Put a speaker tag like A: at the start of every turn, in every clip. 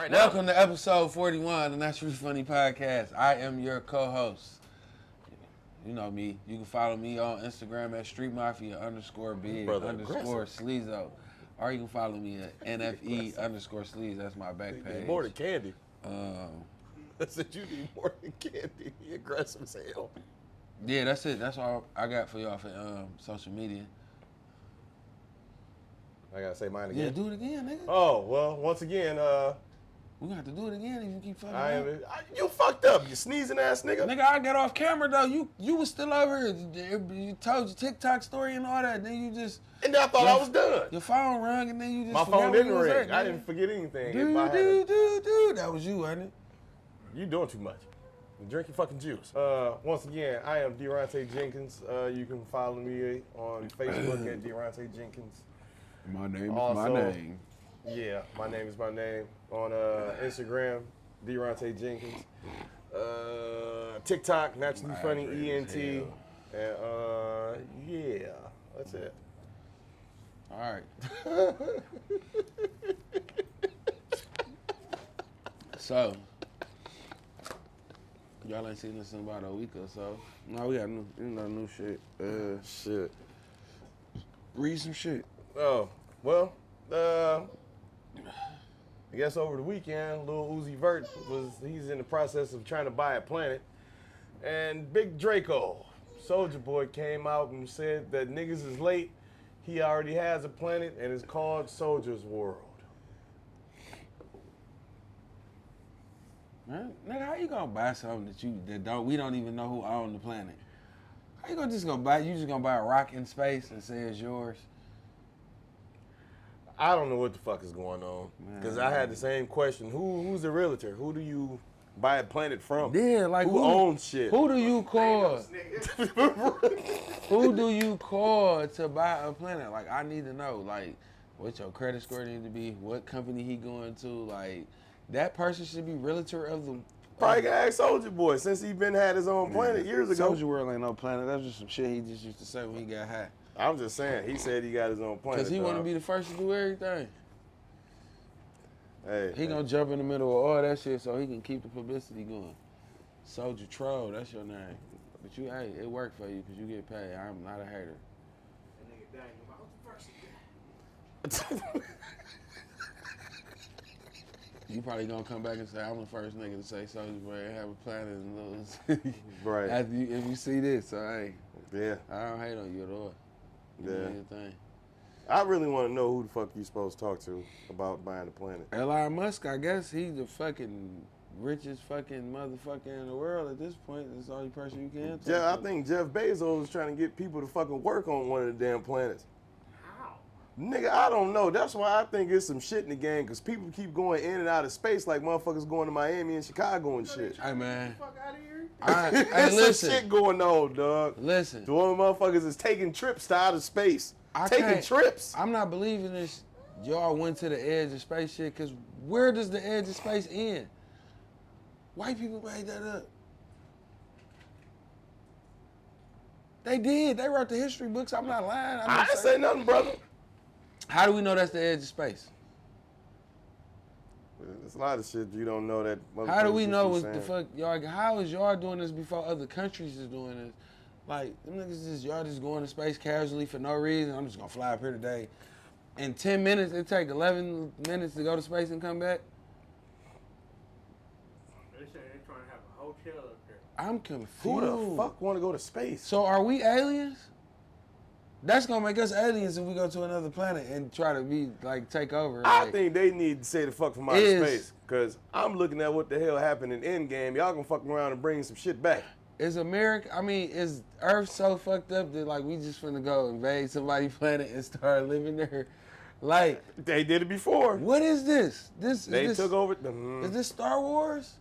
A: right now.
B: Welcome to episode 41 of the Naturally Funny Podcast. I am your co-host. You know me. You can follow me on Instagram at streetmafia_big_sleazo. Or you can follow me at NFE_sleaze. That's my back page.
A: More than candy. I said you need more than candy. You aggressive as hell.
B: Yeah, that's it. That's all I got for y'all for social media.
A: I gotta say mine again.
B: Yeah, do it again, nigga.
A: Oh, well, once again,
B: We gonna have to do it again if you keep fucking up.
A: you fucked up, you sneezing ass nigga.
B: Nigga, I got off camera though. You was still over here. You told your TikTok story and all that. Then you just.
A: And then I thought I was done.
B: Your phone rung and then you just.
A: My
B: forgot
A: phone
B: where
A: didn't
B: you was
A: ring.
B: at,
A: I
B: nigga.
A: didn't forget anything.
B: Dude. That was you, wasn't it?
A: You doing too much. Drink your fucking juice. Once again, I am Deronte Jenkins. You can follow me on Facebook at Deronte Jenkins.
B: My name is
A: Also,
B: my name.
A: Yeah, my name is my name. On Instagram, Deronte Jenkins. TikTok, Naturally Funny ENT. And yeah, that's it.
B: All right. So, y'all ain't seen this in about a week or so. No, we got new shit.
A: Shit.
B: Read some shit.
A: Oh, well, I guess over the weekend, Lil Uzi Vert he's in the process of trying to buy a planet. And Big Draco, Soulja Boy, came out and said that niggas is late. He already has a planet and it's called Soldier's World.
B: Man, nigga, how you gonna buy something that we don't even know who owned the planet? How you just gonna buy a rock in space and say it's yours?
A: I don't know what the fuck is going on. Because I had the same question. Who's the realtor? Who do you buy a planet from?
B: Yeah, like
A: who owns shit?
B: Who do you call? Who do you call to buy a planet? Like, I need to know, like, what your credit score need to be, what company he going to, like, that person should be realtor of the.
A: Probably can ask Soulja Boy since he had his own planet years ago.
B: Soulja World ain't no planet. That's just some shit he just used to say when he got high.
A: I'm just saying, he said he got his own planet.
B: Because he want to be the first to do everything.
A: Hey,
B: he gonna jump in the middle of all that shit so he can keep the publicity going. Soulja Troll, that's your name. But it worked for you because you get paid. I'm not a hater. You probably gonna come back and say, I'm the first nigga to say Soulja Boy have a planet and lose.
A: Right.
B: If you see this, so hey.
A: Yeah.
B: I don't hate on you at all.
A: Yeah. I really want to know who the fuck you supposed to talk to about buying the planet.
B: Elon Musk, I guess he's the fucking richest fucking motherfucker in the world at this point. That's the only person you can talk to.
A: I think Jeff Bezos is trying to get people to fucking work on one of the damn planets.
C: How?
A: Nigga, I don't know. That's why I think it's some shit in the game, because people keep going in and out of space like motherfuckers going to Miami and Chicago and shit.
B: Hey, man.
C: Fuck out of here.
B: Hey,
A: There's
B: listen.
A: some shit going on, dog.
B: Listen.
A: The one motherfuckers is taking trips to outer space. Taking trips.
B: I'm not believing this. Y'all went to the edge of space shit, because where does the edge of space end? White people made that up. They did. They wrote the history books. I'm not lying.
A: I didn't say nothing, brother.
B: How do we know that's the edge of space?
A: There's a lot of shit you don't know that.
B: How do we know what the fuck y'all? How is y'all doing this before other countries is doing this? Like, them niggas y'all just going to space casually for no reason. I'm just gonna fly up here today. In 10 minutes, it take 11 minutes to go to space and come back.
C: They say they're trying to have a hotel up there.
B: I'm confused.
A: Who the fuck want to go to space?
B: So are we aliens? That's gonna make us aliens if we go to another planet and try to take over.
A: I think they need to say the fuck from outer space, because I'm looking at what the hell happened in Endgame. Y'all gonna fuck around and bring some shit back.
B: Is Earth so fucked up that we just finna go invade somebody's planet and start living there? Like,
A: they did it before.
B: What is this?
A: They took over.
B: Is this Star Wars?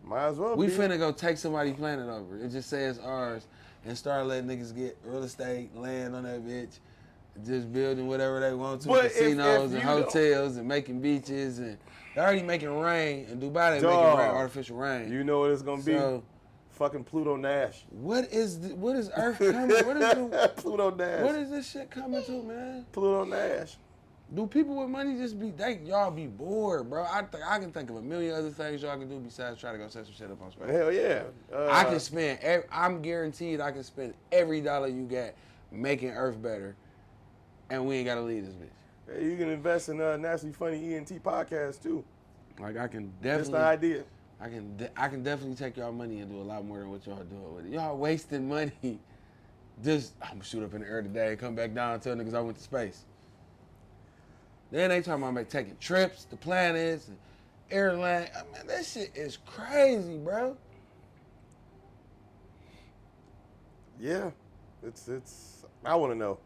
A: Might as well
B: We
A: be.
B: finna go take somebody's planet over. It just says ours and start letting niggas get real estate, land on that bitch, just building whatever they want to, casinos and hotels and making beaches, and they're already making rain. In Dubai, they making artificial rain.
A: You know what it's gonna be? Fucking Pluto Nash.
B: What is Earth coming? What is
A: Pluto Nash.
B: What is this shit coming to, man?
A: Pluto Nash.
B: Do people with money just be y'all be bored, bro? I can think of a million other things y'all can do besides try to go set some shit up on space.
A: Hell yeah.
B: I can spend. I'm guaranteed I can spend every dollar you got making Earth better, and we ain't gotta leave this bitch.
A: Hey, you can invest in Naturally Funny ENT podcast too.
B: Like I can definitely.
A: Just the idea.
B: I can definitely take y'all money and do a lot more than what y'all doing with it. Y'all wasting money. Just I'm gonna shoot up in the air today and come back down and tell niggas I went to space. Then they talking about taking trips to planets and airline. I mean, that shit is crazy, bro.
A: Yeah, it's. I want to know.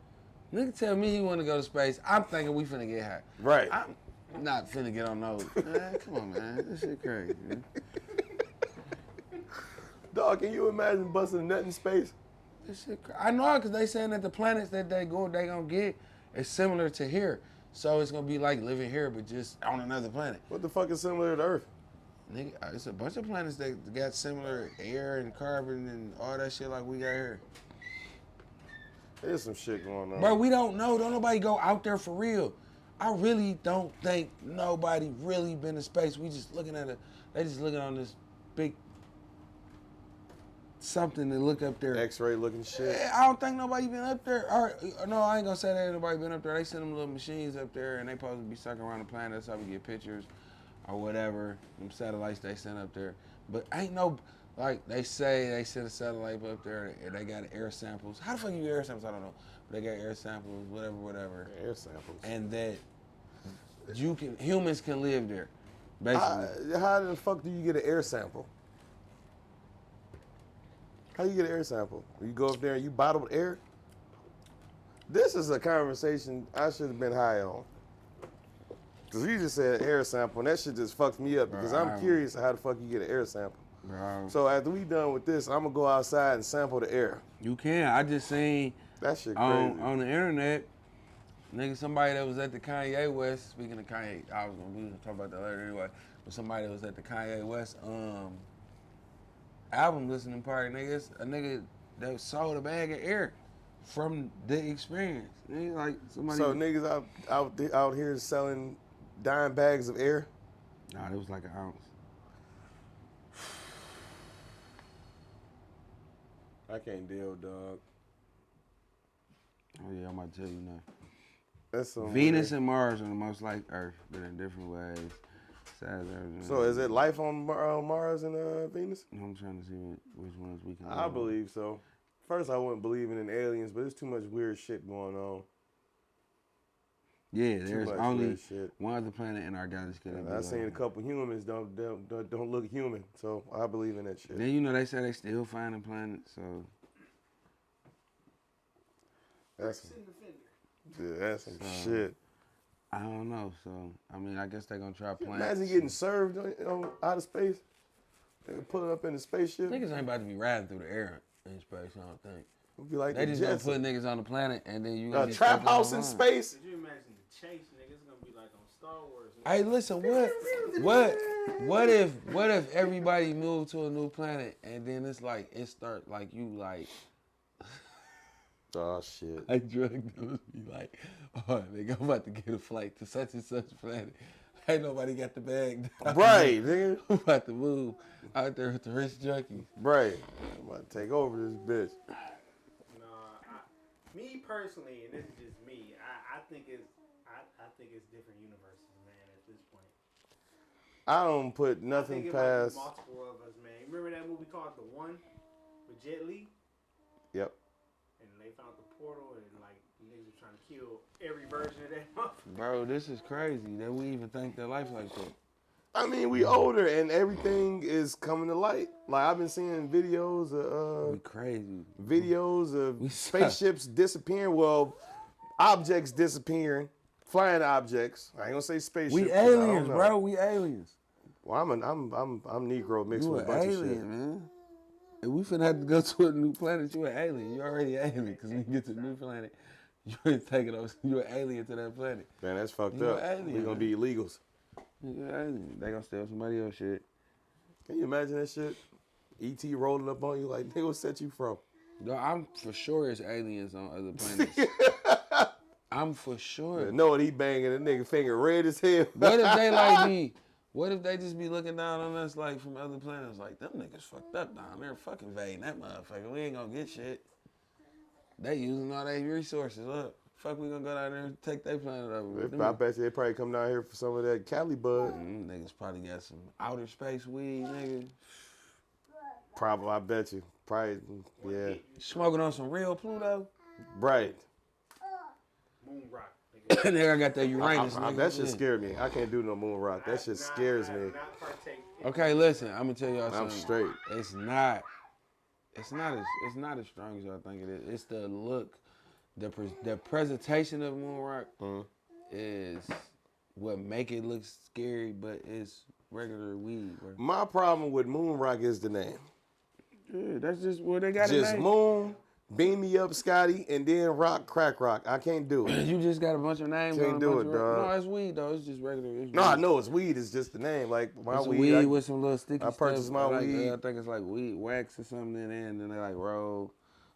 B: Nigga tell me he want to go to space. I'm thinking we finna get high.
A: Right.
B: I'm not finna get on those. Man, come on, man. This shit crazy, man.
A: Dog, can you imagine busting a nut in space?
B: This shit I know, because they saying that the planets that they gonna get is similar to here. So it's gonna be like living here, but just on another planet.
A: What the fuck is similar to Earth?
B: Nigga, it's a bunch of planets that got similar air and carbon and all that shit like we got here.
A: There's some shit going on.
B: Bro, we don't know. Don't nobody go out there for real. I really don't think nobody really been to space. We just looking at they just looking on this big something to look up there.
A: X-ray looking shit.
B: I don't think nobody been up there. Or, no, I ain't gonna say that ain't nobody been up there. They send them little machines up there and they supposed to be sucking around the planet. That's how we get pictures or whatever. Them satellites they send up there. But ain't no, like they say they send a satellite up there and they got air samples. How the fuck you get air samples? I don't know. But they got air samples, whatever.
A: Air samples.
B: And that humans can live there, basically.
A: How the fuck do you get an air sample? How you get an air sample? You go up there and you bottled air? This is a conversation I should have been high on. Because you just said air sample, and that shit just fucks me up because I'm curious how the fuck you get an air sample.
B: Bro.
A: So after we done with this, I'm going to go outside and sample the air.
B: You can. I just seen
A: that shit crazy.
B: On the internet, nigga, somebody that was at the Kanye West, speaking of Kanye, we gonna talk about that later anyway, but somebody that was at the Kanye West album listening party, niggas, a nigga that sold a bag of air from the experience. Nigga, like somebody.
A: So niggas out here selling dime bags of air?
B: Nah, it was like an ounce.
A: I can't deal, dog.
B: Oh yeah, I'm about to tell you now.
A: That's so
B: Venus and Mars are the most like Earth, but in different ways. Saturn.
A: So is it life on Mars and Venus?
B: I'm trying to see which ones we can.
A: I believe so. First, I wasn't believing in aliens, but there's too much weird shit going on.
B: Yeah, there's only one other planet in our galaxy.
A: I've seen a couple humans don't look human, so I believe in that shit.
B: Then you know they say they still finding planets, so
A: that's some shit.
B: I don't know. So I mean, I guess they're gonna try planets.
A: Imagine getting served out of space. They can put it up in the spaceship.
B: Niggas ain't about to be riding through the air in space. I don't think.
A: It'll be like
B: they just gonna put niggas on the planet and then you gonna
A: trap house in space.
C: Could you imagine the chase, nigga? It's gonna be like on Star Wars.
B: Hey, listen, what if everybody moved to a new planet and then it's like it start like you like.
A: Oh shit!
B: Like drug dealers be like, oh, nigga, I'm about to get a flight to such and such planet. Ain't nobody got the bag down.
A: Right, nigga.
B: I'm about to move out there with the rich junkies.
A: Right. I'm about to take over this bitch.
C: Me personally, and this is just me, I think it's different universes, man. At this point,
A: I don't put nothing past.
C: Multiple of us, man. Remember that movie called The One with Jet Li?
A: Yep.
C: And they found the portal, and like niggas were trying to kill every version of that motherfucker.
B: Bro, this is crazy that we even think that life like that.
A: I mean, we older and everything is coming to light. Like I've been seeing videos of
B: we crazy.
A: Videos of spaceships disappearing. Well, objects disappearing, flying objects. I ain't gonna say spaceships.
B: We aliens, bro. We aliens.
A: Well, I'm Negro mixed with a bunch of shit.
B: Man. If we finna have to go to a new planet, you an alien. You already an alien because when you get to the new planet, you ain't taking those. You an alien to that planet.
A: Man, that's fucked up.
B: Alien,
A: we gonna be illegals.
B: They gonna steal somebody else shit.
A: Can you imagine that shit? E.T. rolling up on you like, nigga, what set you from?
B: No, I'm for sure it's aliens on other planets. I'm for sure.
A: You know what he banging? The nigga finger red as hell.
B: What if they like me? What if they just be looking down on us like from other planets? Like, them niggas fucked up down there, fucking invading that motherfucker. We ain't gonna get shit. They using all their resources up. Fuck, we gonna go down there and take their planet over.
A: I bet you they probably come down here for some of that Cali bud.
B: Niggas probably got some outer space weed, nigga.
A: Probably, I bet you. Probably, yeah.
B: Smoking on some real Pluto.
A: Right.
C: Moon rock.
B: Nigga, I got that Uranus.
A: That shit scared me. I can't do no moon rock. That shit scares me.
B: Okay, listen, I'm gonna tell y'all something.
A: I'm straight.
B: It's not as strong as y'all think it is. It's the look, the presentation of moon rock is what make it look scary, but it's regular weed. Bro.
A: My problem with moon rock is the name.
B: Yeah, that's just what they got.
A: Just moon, beam me up, Scotty, and then rock, crack rock. I can't do it.
B: You just got a bunch of names.
A: Can't do it, dog.
B: No, it's weed though. It's just regular.
A: No, I know it's weed. It's just the name. Like my
B: it's
A: weed,
B: with some little sticky stuff.
A: I purchased my weed.
B: I think it's like weed wax or something in there, and then they like roll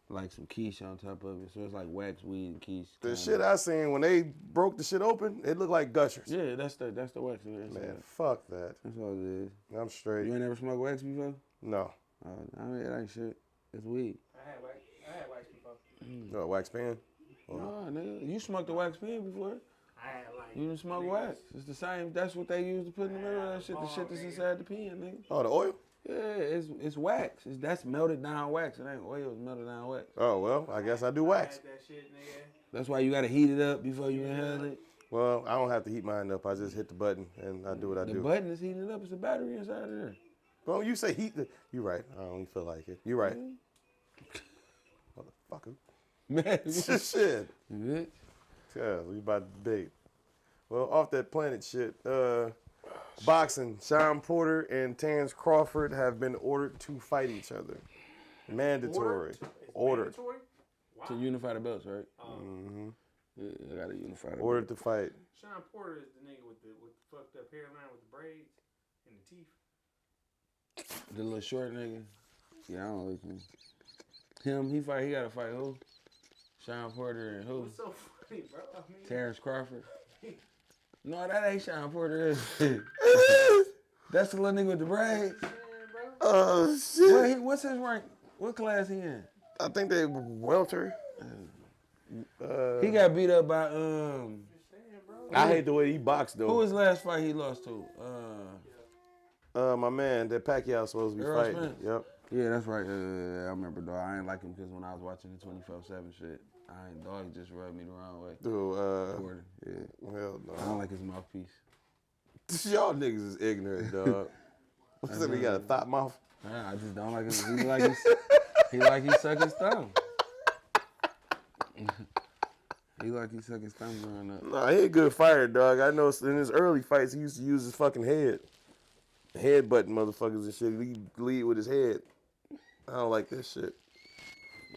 B: like some quiche on top of it. So it's like wax, weed, and quiche.
A: The shit I seen when they broke the shit open, it looked like gushers.
B: Yeah, that's the wax in there.
A: Man, fuck that.
B: That's all it is.
A: I'm straight.
B: You ain't never smoked wax before?
A: No.
B: I mean, it ain't shit. It's weed.
C: I had wax before.
A: No, wax pen?
B: No, nigga. You smoked the wax pen before?
C: I had like.
B: You didn't smoke wax. It's the same. That's what they use to put in the middle of that shit. The shit that's inside the pen, nigga.
A: Oh, the oil?
B: Yeah, it's wax. That's melted down wax. It ain't oil. It's melted down wax.
A: Oh, well, I guess I do wax.
C: That shit, nigga.
B: That's why you gotta heat it up before you inhale it.
A: Well, I don't have to heat mine up. I just hit the button and I do what I do.
B: The button is heating it up. It's a battery inside of there.
A: Well, you say heat. You right. I don't even feel like it. You right. Motherfucker.
B: Man,
A: shit.
B: Bitch.
A: Yeah, we about to debate. Well, off that planet shit. Boxing. Sean Porter and Terrence Crawford have been ordered to fight each other. Mandatory. Ordered.
C: Wow.
B: To unify the belts, right?
A: Mm-hmm.
B: Yeah, I gotta unify the
A: Ordered to fight.
C: Sean Porter is the nigga with the fucked up hairline with the braids and the teeth.
B: The little short nigga. Yeah, I don't like him. He gotta fight who? Sean Porter and who?
C: What's so funny, bro? I mean,
B: Terrence Crawford. No, that ain't Sean Porter. That's the little nigga with the braids.
A: Oh, shit.
B: What's his rank? What class he in?
A: I think they welter.
B: He got beat up by
A: I hate the way he boxed though.
B: Who was the last fight he lost to?
A: My man, that Pacquiao supposed to be
B: Errol
A: fighting.
B: Spence?
A: Yep.
B: Yeah, that's right. I remember, dog. I ain't like him because when I was watching the 24/7 shit, dog just rubbed me the wrong way.
A: Dude,
B: Porter. Yeah.
A: Hell no.
B: I don't like his mouthpiece.
A: Y'all niggas is ignorant, dog. What's that? He got a thought mouth?
B: Nah, I just don't like him. He like he suck his thumb. He like he suck his thumb growing up.
A: Nah, he a good fighter, dog. I know in his early fights, he used to use his fucking head. Headbutting motherfuckers and shit. He lead with his head. I don't like this shit.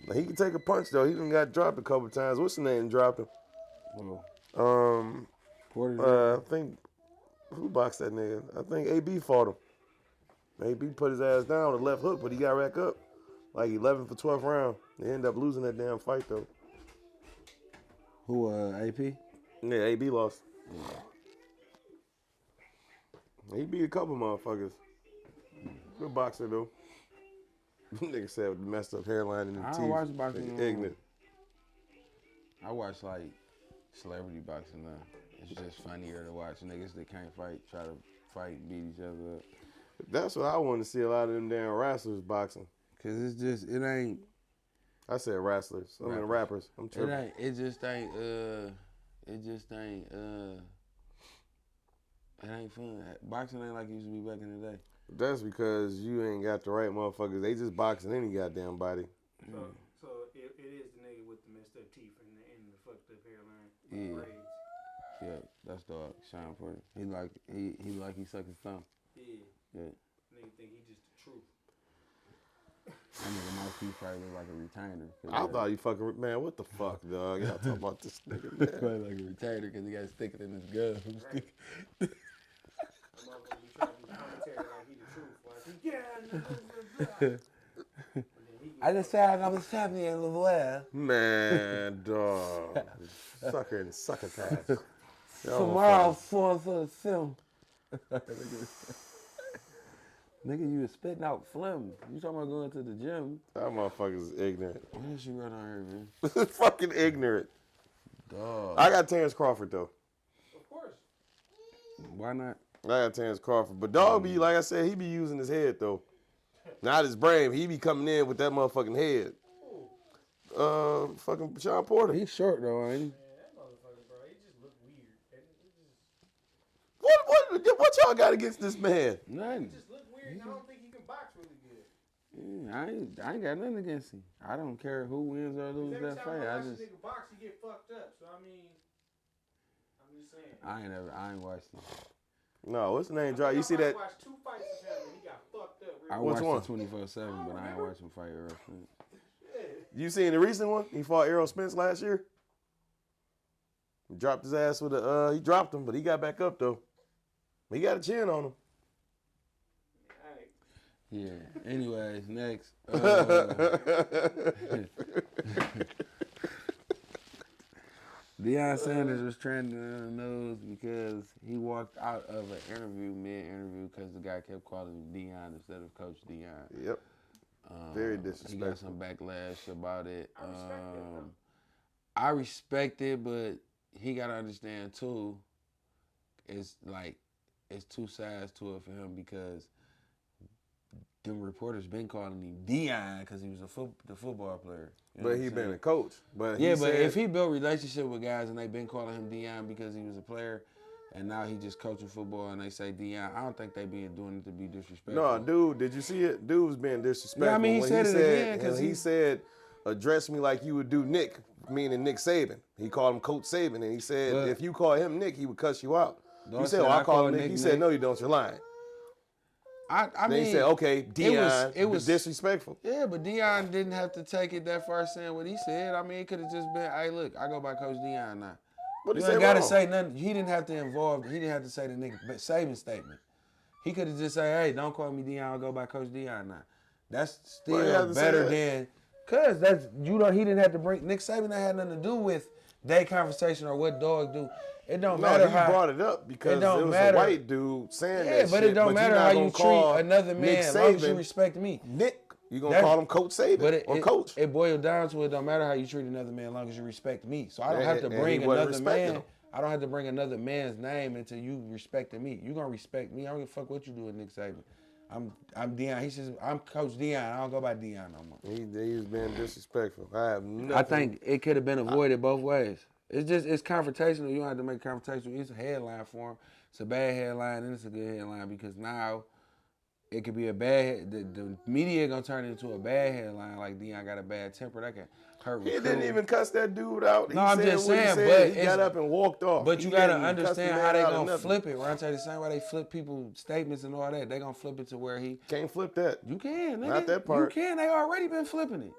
A: Now, he can take a punch, though. He done got dropped a couple times. What's the name dropped him?
B: Whoa. Porter.
A: I think, who boxed that nigga? I think AB fought him. AB put his ass down with a left hook, but he got racked up. Like 11 for 12th round. They ended up losing that damn fight, though.
B: Who, AP?
A: Yeah, AB lost. He beat a couple motherfuckers. Good boxer, though. Nigga said with the messed up hairline and the teeth.
B: I don't watch boxing.
A: Ignorant.
B: I watch, like, celebrity boxing now. It's just funnier to watch niggas that can't fight, try to fight, beat each other up.
A: That's what I want to see, a lot of them damn wrestlers boxing.
B: Cause it's just, it ain't.
A: I said wrestlers. I mean rappers. I'm tripping.
B: It ain't fun. Boxing ain't like it used to be back in the day.
A: That's because you ain't got the right motherfuckers. They just boxing any goddamn body.
C: So it is the nigga with the messed up teeth and the fucked up hairline.
B: Yeah.
C: Braids.
B: Yeah, that's dog. Sean Porter. He like he suck his thumb.
C: Yeah. Nigga think he just the truth.
B: That nigga mouthpiece probably look like a retainer.
A: I thought you fucking, man, what the fuck, dog? Y'all talking about this nigga, man.
B: Probably like a retainer because he got to stick it in his gun.
C: Right. Motherfucker be trying to do commentary like he the truth. Like, yeah, no, and then he
B: I just said I was happy in the well.
A: Man, dog. Sucker and succotash.
B: Tomorrow, for the film. Nigga, you was spitting out phlegm. You talking about going to the gym?
A: That motherfucker's ignorant.
B: What is you run on here, man?
A: Fucking ignorant.
B: Dog.
A: I got Terrence Crawford, though.
C: Of course.
B: Why not?
A: I got Terrence Crawford. But dog be, like I said, he be using his head, though. Not his brain. He be coming in with that motherfucking head. Fucking Sean Porter.
B: He's short, though, ain't he?
C: Man, that motherfucker, bro, he just look weird. It just,
A: What y'all got against this man?
B: Nothing.
C: he just look weird, and I don't think he can box really good.
B: Yeah, I ain't got nothing against him. I don't care who wins or loses
C: Every
B: that
C: time
B: fight.
C: I
B: I
C: watch
B: just,
C: a nigga box, he get fucked up. So, I mean, I'm just saying.
B: I ain't watched it.
A: No, what's the name? Drop. You see
C: I
A: that?
C: watched 2 fights of him, and he got fucked up.
B: I
A: Which
B: watched
A: one?
B: it 24/7, but I ain't watched him fight Earl Spence.
A: You seen the recent one? He fought Errol Spence last year. He dropped his ass with a. He dropped him, but he got back up though. He got a chin on him.
B: Yeah. Anyways, next. Deion Sanders was trending on the news because he walked out of an interview, mid-interview, because the guy kept calling him Deion instead of Coach Deion.
A: Yep. Very disrespectful.
B: He got some backlash about it. I respect it, but he got to understand, too, it's two sides to it for him because them reporters been calling him Deion because he was the football player. You know
A: But he been a coach. But
B: if he built relationship with guys and they been calling him Deion because he was a player, and now he just coaching football and they say Deion, I don't think they been doing it to be disrespectful.
A: No, dude, did you see it? Dude was being disrespectful.
B: Yeah, I mean, he
A: when
B: said it again because
A: he said, address me like you would do Nick, meaning Nick Saban. He called him Coach Saban, and he said if you call him Nick, he would cuss you out. You said, I call him Nick. He said, no, you don't. You're lying.
B: I
A: then
B: mean,
A: he said, okay, Deion,
B: it was
A: disrespectful.
B: Yeah, but Deion didn't have to take it that far saying what he said. I mean, it could have just been, hey, look, I go by Coach Deion now.
A: What
B: you
A: he
B: ain't got to
A: wrong?
B: say nothing. He didn't have to say the nigga Saban statement. He could have just said, hey, don't call me Deion, I'll go by Coach Deion now. That's still better than, because he didn't have to bring, Nick Saban had nothing to do with that conversation or what dog do. It don't matter how.
A: He brought it up because it was a white dude saying that shit.
B: Yeah, but it don't matter how you treat another man as long as you respect me.
A: Nick, you going to call him Coach Saban or Coach.
B: It boils down to it don't matter how you treat another man as long as you respect me. So I don't have to bring another man. I don't have to bring another man's name until you respecting me. You going to respect me. I don't give a fuck what you do with Nick Saban. I'm Deion. He says, I'm Coach Deion. I don't go by Deion no more.
A: He was being disrespectful.
B: I think it could have been avoided both ways. It's confrontational. You don't have to make it confrontational. It's a headline for him. It's a bad headline and it's a good headline because now it could be a bad. The media gonna turn it into a bad headline like Deion got a bad temper. That can hurt.
A: He didn't even cuss that dude out.
B: No, I'm just saying, but
A: he got up and walked off.
B: But you gotta understand how they gonna flip it. Right? I tell you the same way they flip people's statements and all that. They gonna flip it to where he
A: can't flip that.
B: You can, nigga.
A: Not that part.
B: You can. They already been flipping it.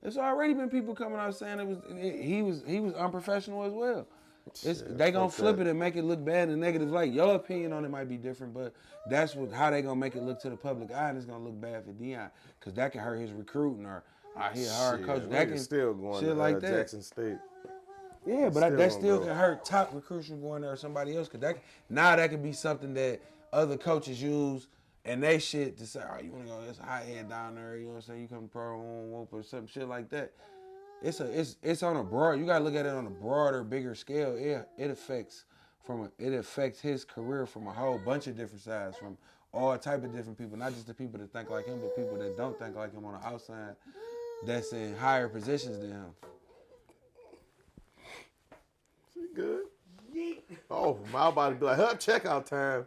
B: It's already been people coming out saying he was unprofessional as well. They gonna flip it and make it look bad in a negative light. Your opinion on it might be different, but that's how they gonna make it look to the public eye, and it's gonna look bad for Deion because that can hurt his recruiting or he a hard coach. That can
A: still going
B: shit
A: to
B: like that.
A: Jackson State.
B: Yeah, but that still can hurt top recruits from going there or somebody else because that could be something that other coaches use. And they shit to say, you want to go, it's a hot head down there, you know what I'm saying? You come to pro whoop or some shit like that. It's on a broad, you gotta look at it on a broader, bigger scale. It affects his career from a whole bunch of different sides, from all type of different people, not just the people that think like him, but people that don't think like him on the outside that's in higher positions than him.
A: She good? Oh, my about to be like, checkout time.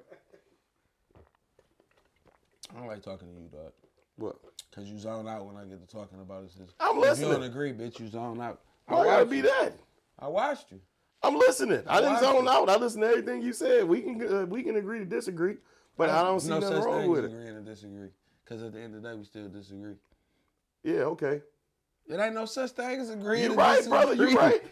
B: I don't like talking to you, dog.
A: What?
B: Because you zone out when I get to talking about it.
A: I'm listening.
B: If you don't agree, bitch, you zone out.
A: Why gotta be that?
B: I watched you.
A: I'm listening. I didn't zone out. I listened to everything you said. We can agree to disagree, but I don't see nothing wrong with it.
B: Agreeing to disagree. Because at the end of the day, we still disagree.
A: Yeah, okay.
B: It ain't no such thing as agreeing
A: You right, brother. You right.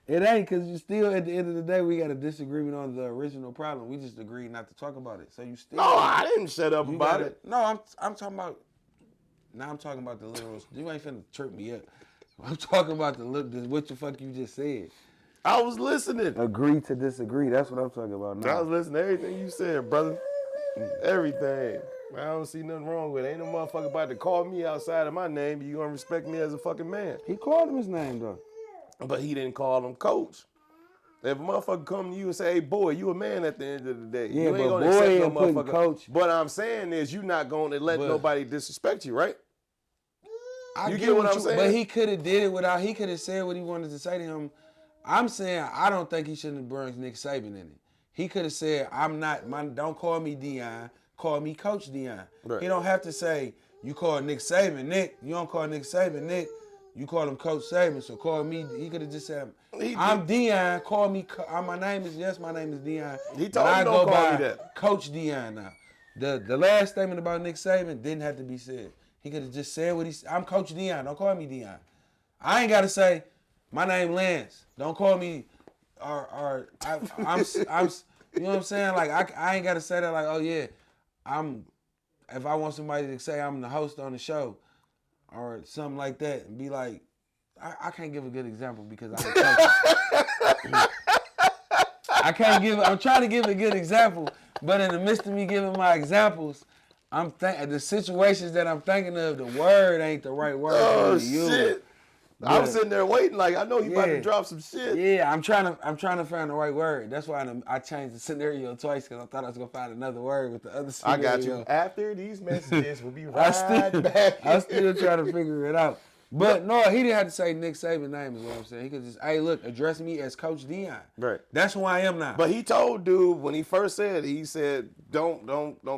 B: It ain't, because you still, at the end of the day, we got a disagreement on the original problem. We just agreed not to talk about it. So you still.
A: No, I didn't shut up about it.
B: No, I'm talking about Now I'm talking about the literal. You ain't finna trip me up. I'm talking about what the fuck you just said.
A: I was listening.
B: Agree to disagree. That's what I'm talking about now.
A: I was listening to everything you said, brother. Everything. I don't see nothing wrong with it. Ain't no motherfucker about to call me outside of my name. You gonna respect me as a fucking man.
B: He called him his name, though.
A: But he didn't call him coach. If a motherfucker come to you and say, hey, boy, you a man at the end of the day.
B: Yeah,
A: you ain't
B: but
A: gonna
B: boy
A: accept
B: ain't
A: no
B: putting
A: motherfucker.
B: coach.
A: What I'm saying is you not gonna let nobody disrespect you, right?
B: You get what I'm saying? But he could have did it without, he could have said what he wanted to say to him. I'm saying I don't think he shouldn't have brought Nick Saban in it. He could have said, don't call me Deion, call me Coach Deion.
A: Right.
B: He don't have to say, you call Nick Saban Nick. You don't call Nick Saban Nick. You call him Coach Saban, so call me. He could have just said, I'm Deion, call me, my name is Deion.
A: He told me don't call me that.
B: Coach Deion now. The last statement about Nick Saban didn't have to be said. He could have just said what he said. I'm Coach Deion, don't call me Deion. I ain't got to say, my name Lance, don't call me, I'm you know what I'm saying? Like, I ain't got to say that like, oh yeah, if I want somebody to say I'm the host on the show, or something like that, and be like, I can't give a good example because I'm trying to give a good example, but in the midst of me giving my examples, the situations that I'm thinking of, the word ain't the right word for me to use.
A: Shit. I was sitting there waiting, like I know you about to drop some shit.
B: Yeah, I'm trying to find the right word. That's why I changed the scenario twice because I thought I was gonna find another word with the other scenario.
A: I got you. After these messages, we'll be right back.
B: I still trying to figure it out. But no, he didn't have to say Nick Saban's name is what I'm saying. He could just, hey, look, address me as Coach Deion.
A: Right.
B: That's who I am now.
A: But he told dude when he first said it, he said, don't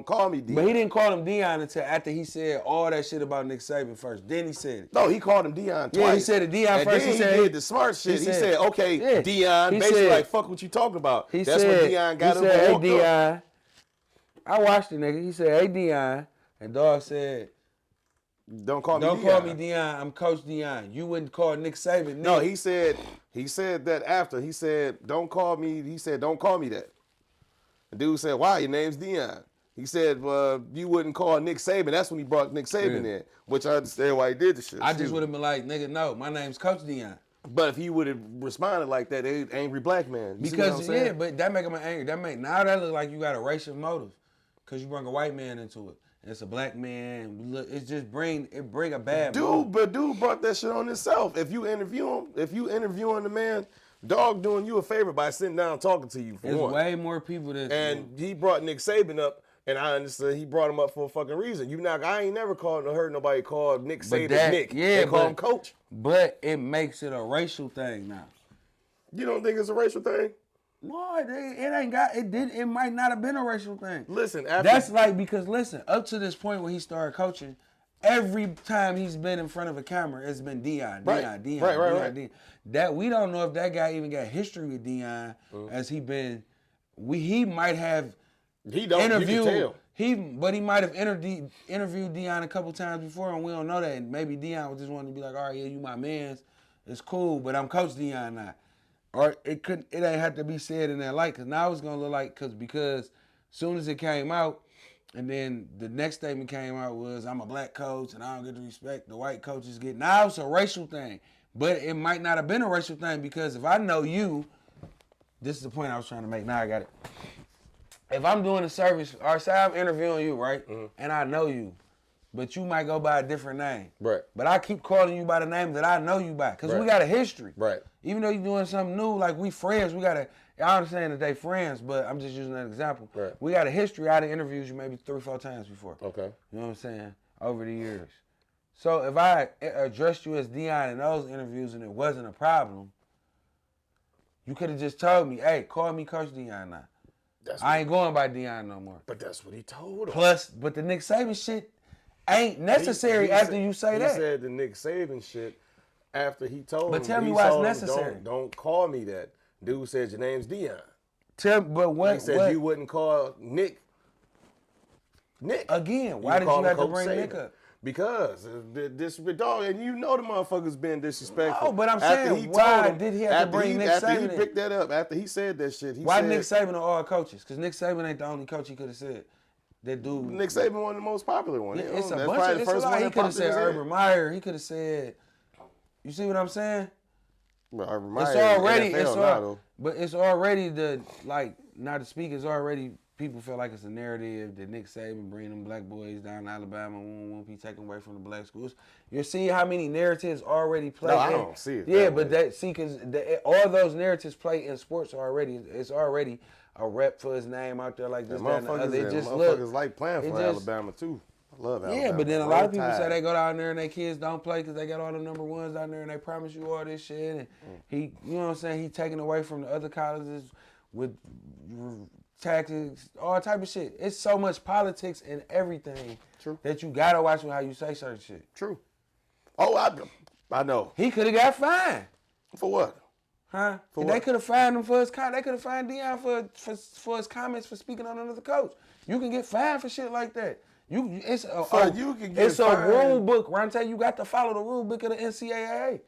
A: call me Deion.
B: But he didn't call him Deion until after he said all that shit about Nick Saban first. Then he said it.
A: No, he called him Deion twice.
B: Yeah, he said it Deion
A: and
B: first.
A: Then he did the smart shit. He said, okay,
B: yeah.
A: Deion,
B: He
A: basically
B: said,
A: like, fuck what you talking about.
B: He
A: That's
B: said,
A: when Deion got
B: he
A: him.
B: said, hey, Deion. I watched the nigga. He said, hey, Deion. And dog said,
A: Don't call me
B: Deion. I'm Coach Deion. You wouldn't call Nick Saban Nick.
A: No, he said that after. He said, don't call me. He said, don't call me that. The dude said, why? Your name's Deion. He said, you wouldn't call Nick Saban. That's when he brought Nick Saban in, which I understand why he did the shit.
B: I just would have been like, nigga, no, my name's Coach Deion.
A: But if he would have responded like that, they angry black man.
B: Because, yeah, but that make him angry. Now that look like you got a racial motive because you bring a white man into it. It's a black man. Look, it just bring a bad mood.
A: But dude brought that shit on himself. If you interviewing the man, dog doing you a favor by sitting down and talking to you.
B: There's way more people that.
A: And he brought Nick Saban up, and I understood he brought him up for a fucking reason. I ain't never heard nobody call Nick Saban Nick.
B: Yeah,
A: they call him Coach.
B: But it makes it a racial thing now.
A: You don't think it's a racial thing?
B: No, it might not have been a racial thing.
A: Listen,
B: that's like, because listen, up to this point when he started coaching, every time he's been in front of a camera, it's been Deion. Right. That we don't know if that guy even got history with Deion, as he might have interviewed. But he might have interviewed Deion a couple times before, and we don't know that. And maybe Deion just wanted to be like, all right, yeah, you my mans, it's cool, but I'm Coach Deion now. Or it ain't have to be said in that light, because now it's gonna look like because soon as it came out, and then the next statement came out was I'm a black coach and I don't get the respect the white coaches get. Now it's a racial thing, but it might not have been a racial thing, because if I know you, this is the point I was trying to make. Now I got it. If I'm doing a service, or say I'm interviewing you, right, and I know you, but you might go by a different name.
A: Right.
B: But I keep calling you by the name that I know you by, because we got a history.
A: Right.
B: Even though you're doing something new, like we friends, I understand that they friends, but I'm just using that example.
A: Right.
B: We got a history. I done interviewed you maybe 3-4 times before.
A: Okay.
B: You know what I'm saying? Over the years. So if I addressed you as Deion in those interviews and it wasn't a problem, you could have just told me, hey, call me Coach Deion now. I ain't going by Deion no more.
A: But that's what he told him.
B: Plus, but the Nick Saban shit ain't necessary after you say that.
A: He said the Nick Saban shit after he told him.
B: But tell me why it's necessary.
A: Don't call me that. Dude said your name's Deion.
B: He
A: said you wouldn't call Nick.
B: Again, why did you have to bring Nick up?
A: Because this dog, and you know the motherfucker's been disrespectful.
B: No, but I'm saying, why did he have to bring Nick Saban in?
A: After he picked that up, after he said that shit,
B: why Nick Saban of all coaches? Because Nick Saban ain't the only coach he could have said. that dude.
A: Nick Saban one of the most popular ones.
B: It's a
A: That's
B: bunch
A: probably
B: of,
A: the
B: it's a
A: first
B: lot.
A: one
B: He
A: that
B: could have
A: popped in
B: said
A: his head.
B: Urban Meyer. He could have said, you see what I'm saying?
A: Well, Urban
B: It's
A: Meyer,
B: already,
A: NFL now, though.
B: but it's already not to speak, it's already, people feel like it's a narrative that Nick Saban bring them black boys down to Alabama won't be taken away from the black schools. You're seeing how many narratives already play.
A: No, I don't see it.
B: Yeah, but because all those narratives play in sports already. It's already a rep for his name out there like this, that, and the other. It just
A: motherfuckers like playing for Alabama, too. I love Alabama.
B: Yeah, but then a lot of people say they go down there and their kids don't play because they got all the number ones down there and they promise you all this shit. And he, you know what I'm saying, he taken away from the other colleges with taxes, all type of shit. It's so much politics and everything that you got to watch how you say certain shit.
A: True. Oh, I know.
B: He could have got fined.
A: For what?
B: Huh?
A: For
B: they
A: what?
B: could have fined him for his They could have fined Deion for his comments for speaking on another coach. You can get fined for shit like that. It's a rule book, Ronte. You got to follow the rule book of the NCAA.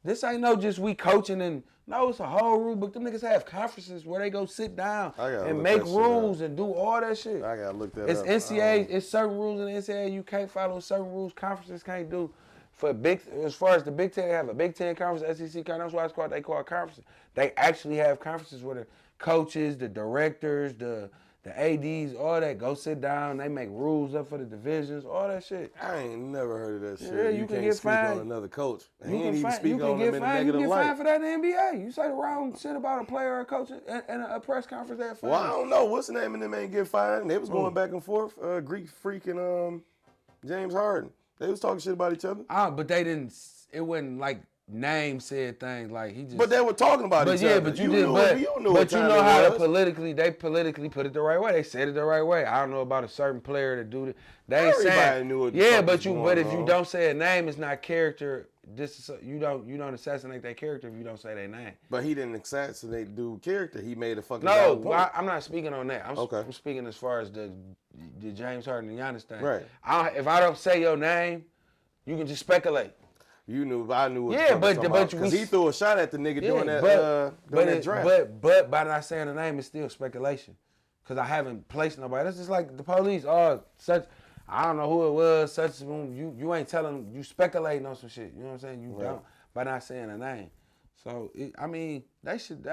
B: This ain't no just we coaching and no, it's a whole rule book. Them niggas have conferences where they go sit down and make rules and do all that shit.
A: I gotta look that
B: it's
A: up.
B: It's NCAA. It's certain rules in the NCAA you can't follow. Certain rules conferences can't do. As far as the Big Ten, they have a Big Ten conference, SEC conference. That's why they call it conferences. They actually have conferences where the coaches, the directors, the ADs, all that, go sit down. They make rules up for the divisions, all that shit.
A: I ain't never heard of that shit.
B: Yeah,
A: you can't
B: get
A: speak
B: fined.
A: on another coach.
B: You can get fined. You get fined for that in the NBA. You say the wrong shit about a player or a coach in a press conference. That
A: well, I don't know. What's the name of them ain't get fined? They was going back and forth. Greek Freak and James Harden. They was talking shit about each other.
B: But they didn't. It wasn't like name said things like he just.
A: But they were talking about each other.
B: But you know how to they politically put it the right way. They said it the right way. I don't know about a certain player that do it. They ain't saying.
A: Knew what
B: but if you don't say a name, it's not character. You don't assassinate that character if you don't say their name.
A: But he didn't assassinate dude character. He made a fucking.
B: No, I'm not speaking on that. I'm speaking as far as the James Harden and Giannis thing.
A: Right.
B: If I don't say your name, you can just speculate.
A: You knew, I knew.
B: Because
A: he threw a shot at the nigga during that draft.
B: But by not saying the name, it's still speculation. Because I haven't placed nobody. That's just like the police. I don't know who it was. You ain't telling. You speculating on some shit. You know what I'm saying? You don't by not saying a name. So they should.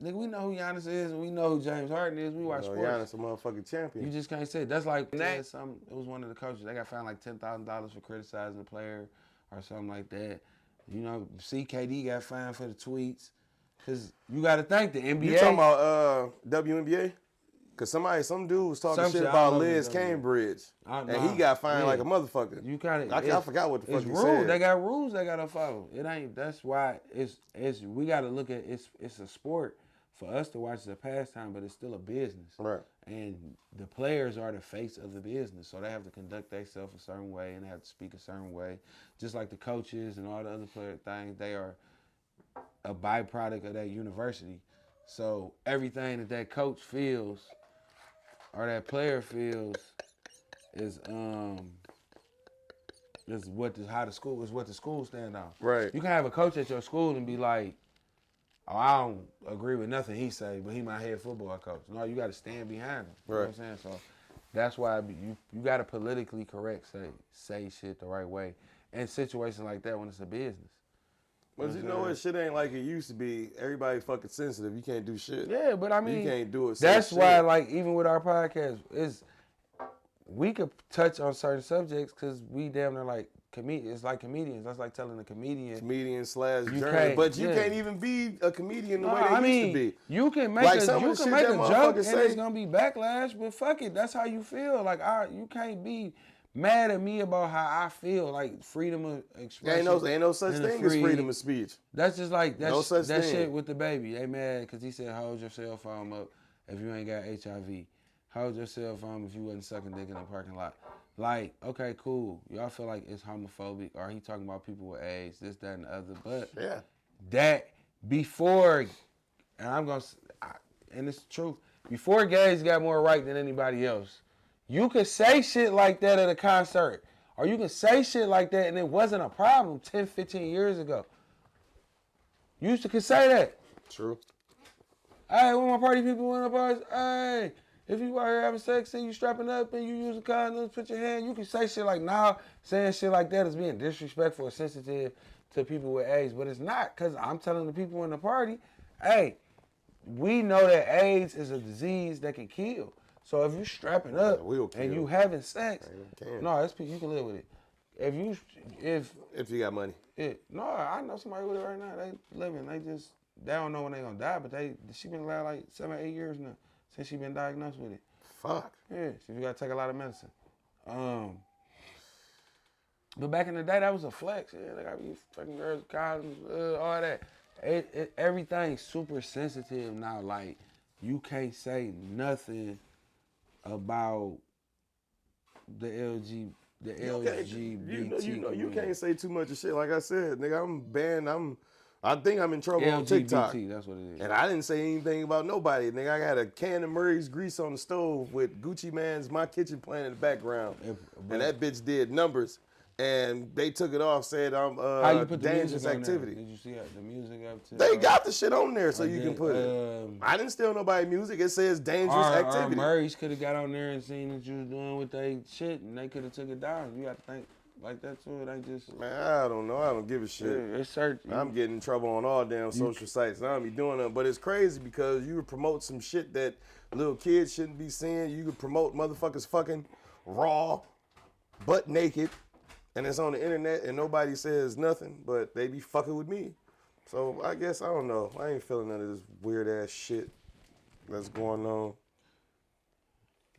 B: Nigga, we know who Giannis is and we know who James Harden is. We watch sports.
A: Giannis a motherfucking champion.
B: You just can't say it. That's like it was one of the coaches. They got fined like $10,000 for criticizing a player or something like that. You know, CKD got fined for the tweets. Cause you got to think the NBA.
A: You talking about WNBA? Cause some dude was talking shit about Liz Cambridge, and he got fined like a motherfucker.
B: You kind of.
A: I forgot what the fuck he said.
B: They got rules they gotta follow. It ain't. That's why it's. We gotta look at it's a sport. For us to watch as a pastime, but it's still a business. Right. And the players are the face of the business, so they have to conduct themselves a certain way and they have to speak a certain way. Just like the coaches and all the other player things, they are a byproduct of that university. So everything that coach feels or that player feels is what the school stand on. Right. You can have a coach at your school and be like, oh, I don't agree with nothing he say, but he my head football coach. No, you got to stand behind him. You know what I'm saying? So that's why you got to politically correct, say shit the right way. In situations like that when it's a business.
A: But you know what? Shit ain't like it used to be. Everybody fucking sensitive. You can't do shit.
B: Yeah, but I mean,
A: you can't do it.
B: That's why, like, even with our podcast, we could touch on certain subjects because we damn near like comedians. It's like comedians. That's like telling a comedian.
A: Comedian/journalist. But you can't even be a comedian the way they used to be.
B: You can make a joke and it's gonna be backlash, but fuck it. That's how you feel. Like you can't be mad at me about how I feel. Like freedom of expression.
A: Ain't no such thing as freedom of speech.
B: That's just like that shit with the baby. They mad because he said hold your cell phone up if you ain't got HIV. Hold your cell phone if you wasn't sucking dick in the parking lot. Like, okay, cool. Y'all feel like it's homophobic, or he talking about people with AIDS, this, that, and the other. But that before, and and it's the truth, before gays got more right than anybody else, you could say shit like that at a concert, or you could say shit like that and it wasn't a problem 10, 15 years ago. You could say that.
A: True.
B: Hey, when my party people went up, hey, If you out here having sex and you strapping up and you using condoms, put your hand, you can say shit like now, saying shit like that is being disrespectful or sensitive to people with AIDS, but it's not, because I'm telling the people in the party, hey, we know that AIDS is a disease that can kill. So if you strapping up and you having sex, no, that's you can live with it. If
A: you got money.
B: No, I know somebody with it right now. They living. They don't know when they gonna die, but she been alive like 7 or 8 years now since she been diagnosed with it.
A: Fuck.
B: Yeah, so you gotta take a lot of medicine. But back in the day, that was a flex. Yeah, they got these fucking girls, condoms, all that. Everything's super sensitive now. Like, you can't say nothing about the LGBT.
A: You can't say too much of shit. Like I said, nigga, I'm banned. I think I'm in trouble on TikTok.
B: That's what it is.
A: And I didn't say anything about nobody. Nigga, I got a can of Murray's grease on the stove with Gucci Mane's My Kitchen playing in the background. And that bitch did numbers. And they took it off, said I'm
B: How you put the
A: dangerous activity.
B: Did you see the music up to?
A: They got the shit on there so you can put it. I didn't steal nobody's music. It says dangerous activity.
B: Murray's could have got on there and seen what you was doing with they shit, and they could have took it down. You got to think like that too. It ain't just.
A: Man, I don't know. I don't give a shit.
B: Yeah, it's search.
A: I'm getting in trouble on all damn social sites. I don't be doing that, but it's crazy because you would promote some shit that little kids shouldn't be seeing. You could promote motherfuckers fucking raw, butt naked. And it's on the internet and nobody says nothing, but they be fucking with me. So I guess, I don't know. I ain't feeling none of this weird ass shit that's going on.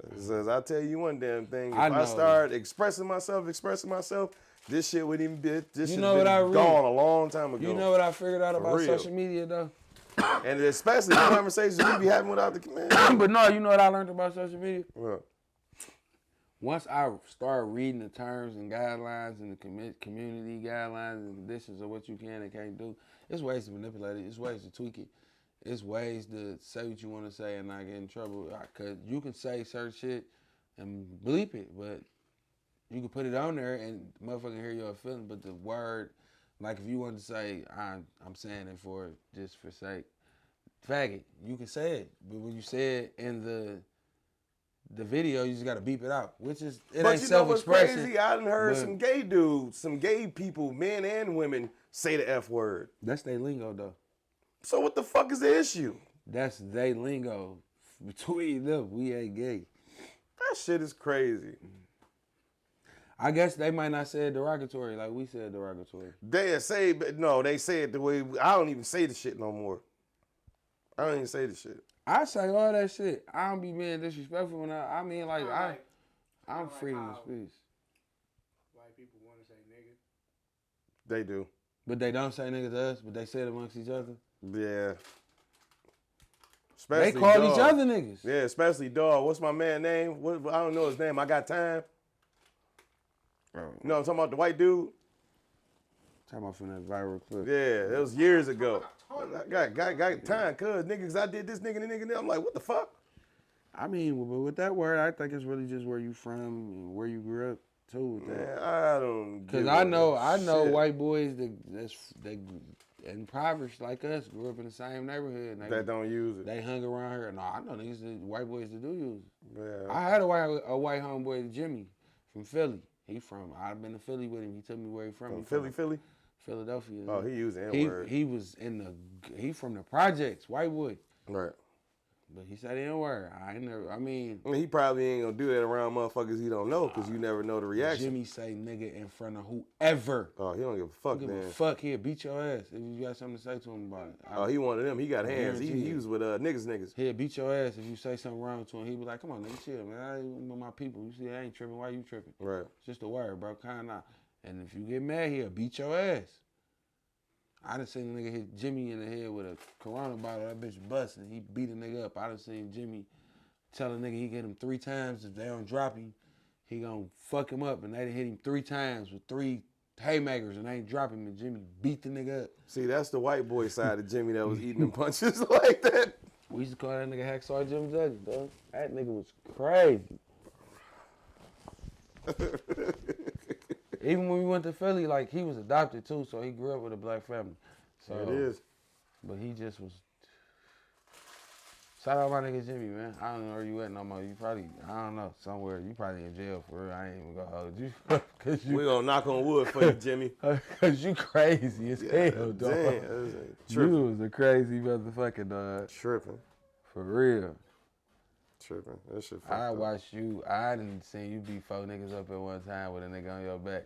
A: Because I'll tell you one damn thing. If I start expressing myself, this shit wouldn't even be, this shit would have been gone a long time ago.
B: You know what I figured out about social media though?
A: And especially the conversations we be having without the man.
B: But no, you know what I learned about social media?
A: What?
B: Once I start reading the terms and guidelines and the community guidelines and conditions of what you can and can't do, it's ways to manipulate it. It's ways to tweak it. It's ways to say what you want to say and not get in trouble. Cause you can say certain shit and bleep it, but you can put it on there and motherfucker hear your feeling. But the word, like if you want to say, I'm saying it for just for sake, faggot, you can say it. But when you say it in the video, you just gotta beep it out, which is ain't self-expression.
A: But you know what's crazy? I done heard some gay dudes, some gay people, men and women, say the F word.
B: That's their lingo, though.
A: So what the fuck is the issue?
B: That's their lingo. Between them, we ain't gay.
A: That shit is crazy.
B: I guess they might not say it derogatory like we said derogatory.
A: They say, but no, they say it the way, I don't even say the shit no more. I don't even say the shit.
B: I say all that shit. I don't be being disrespectful when I'm freedom of speech.
C: White people want to say nigga.
A: They do.
B: But they don't say nigga to us, but they say it amongst each other.
A: Yeah. Especially
B: they call
A: dog.
B: each other niggas.
A: Yeah, especially dog. What's my man's name? I don't know his name. I got time. You know what I'm talking about? The white dude?
B: Talking about from that viral clip.
A: Yeah, that was years ago. I got time, cuz niggas, I did this nigga. I'm like, what the fuck?
B: I mean, with that word, I think it's really just where you from and where you grew up too.
A: Man, I don't.
B: Because I know white boys that impoverished like us grew up in the same neighborhood. And
A: that don't use it.
B: They hung around here. No, I know niggas, white boys that do use it.
A: Yeah.
B: I had a white homeboy, Jimmy, from Philly. I've been to Philly with him. He told me where he from.
A: Philly?
B: Philadelphia.
A: Oh, he used the N-word.
B: He from the projects, white boy.
A: Right.
B: But he said the N-word.
A: He probably ain't gonna do that around motherfuckers he don't know, because you never know the reaction.
B: Jimmy say nigga in front of whoever.
A: Oh, he don't give a fuck,
B: then.
A: Give a
B: fuck, he'll beat your ass if you got something to say to him about it.
A: He one of them. He got hands. He was with niggas.
B: He'll beat your ass if you say something wrong to him. He'll be like, come on, nigga, chill, man. I ain't with my people. You see, I ain't tripping. Why you tripping?
A: Right.
B: It's just a word, bro. Kind of. And if you get mad, he'll beat your ass. I done seen a nigga hit Jimmy in the head with a Corona bottle. That bitch busting. He beat a nigga up. I done seen Jimmy tell a nigga he get him 3 times. If they don't drop him, he gonna fuck him up. And they done hit him 3 times with 3 haymakers and they ain't drop him. And Jimmy beat the nigga up.
A: See, that's the white boy side of Jimmy that was eating them punches like that.
B: We used to call that nigga Hacksaw Jim Duggan, dog. That nigga was crazy. Even when we went to Philly, like, he was adopted too, so he grew up with a black family. So
A: it is.
B: But he just was. Shout out my nigga Jimmy, man. I don't know where you at no more. You probably, I don't know, somewhere. You probably in jail for real. I ain't even gonna hold you. Cause
A: We gonna knock on wood for you, Jimmy.
B: Cause you crazy as hell, dog.
A: Damn,
B: You was a crazy motherfucker, dog.
A: tripping.
B: For real.
A: Tripping. That shit fucked
B: I
A: up.
B: watched you. I didn't see you beat 4 niggas up at one time with a nigga on your back.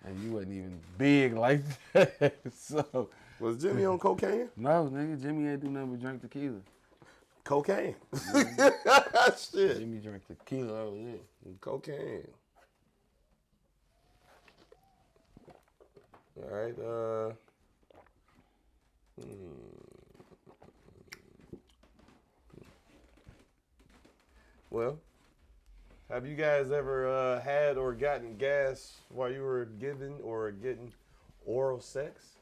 B: And you wasn't even big like that. So,
A: Was Jimmy on cocaine?
B: no, nigga, Jimmy ain't do nothing but drink tequila.
A: Cocaine. Shit.
B: Jimmy drank tequila over here.
A: Cocaine. All right. Well, have you guys ever had or gotten gas while you were giving or getting oral sex?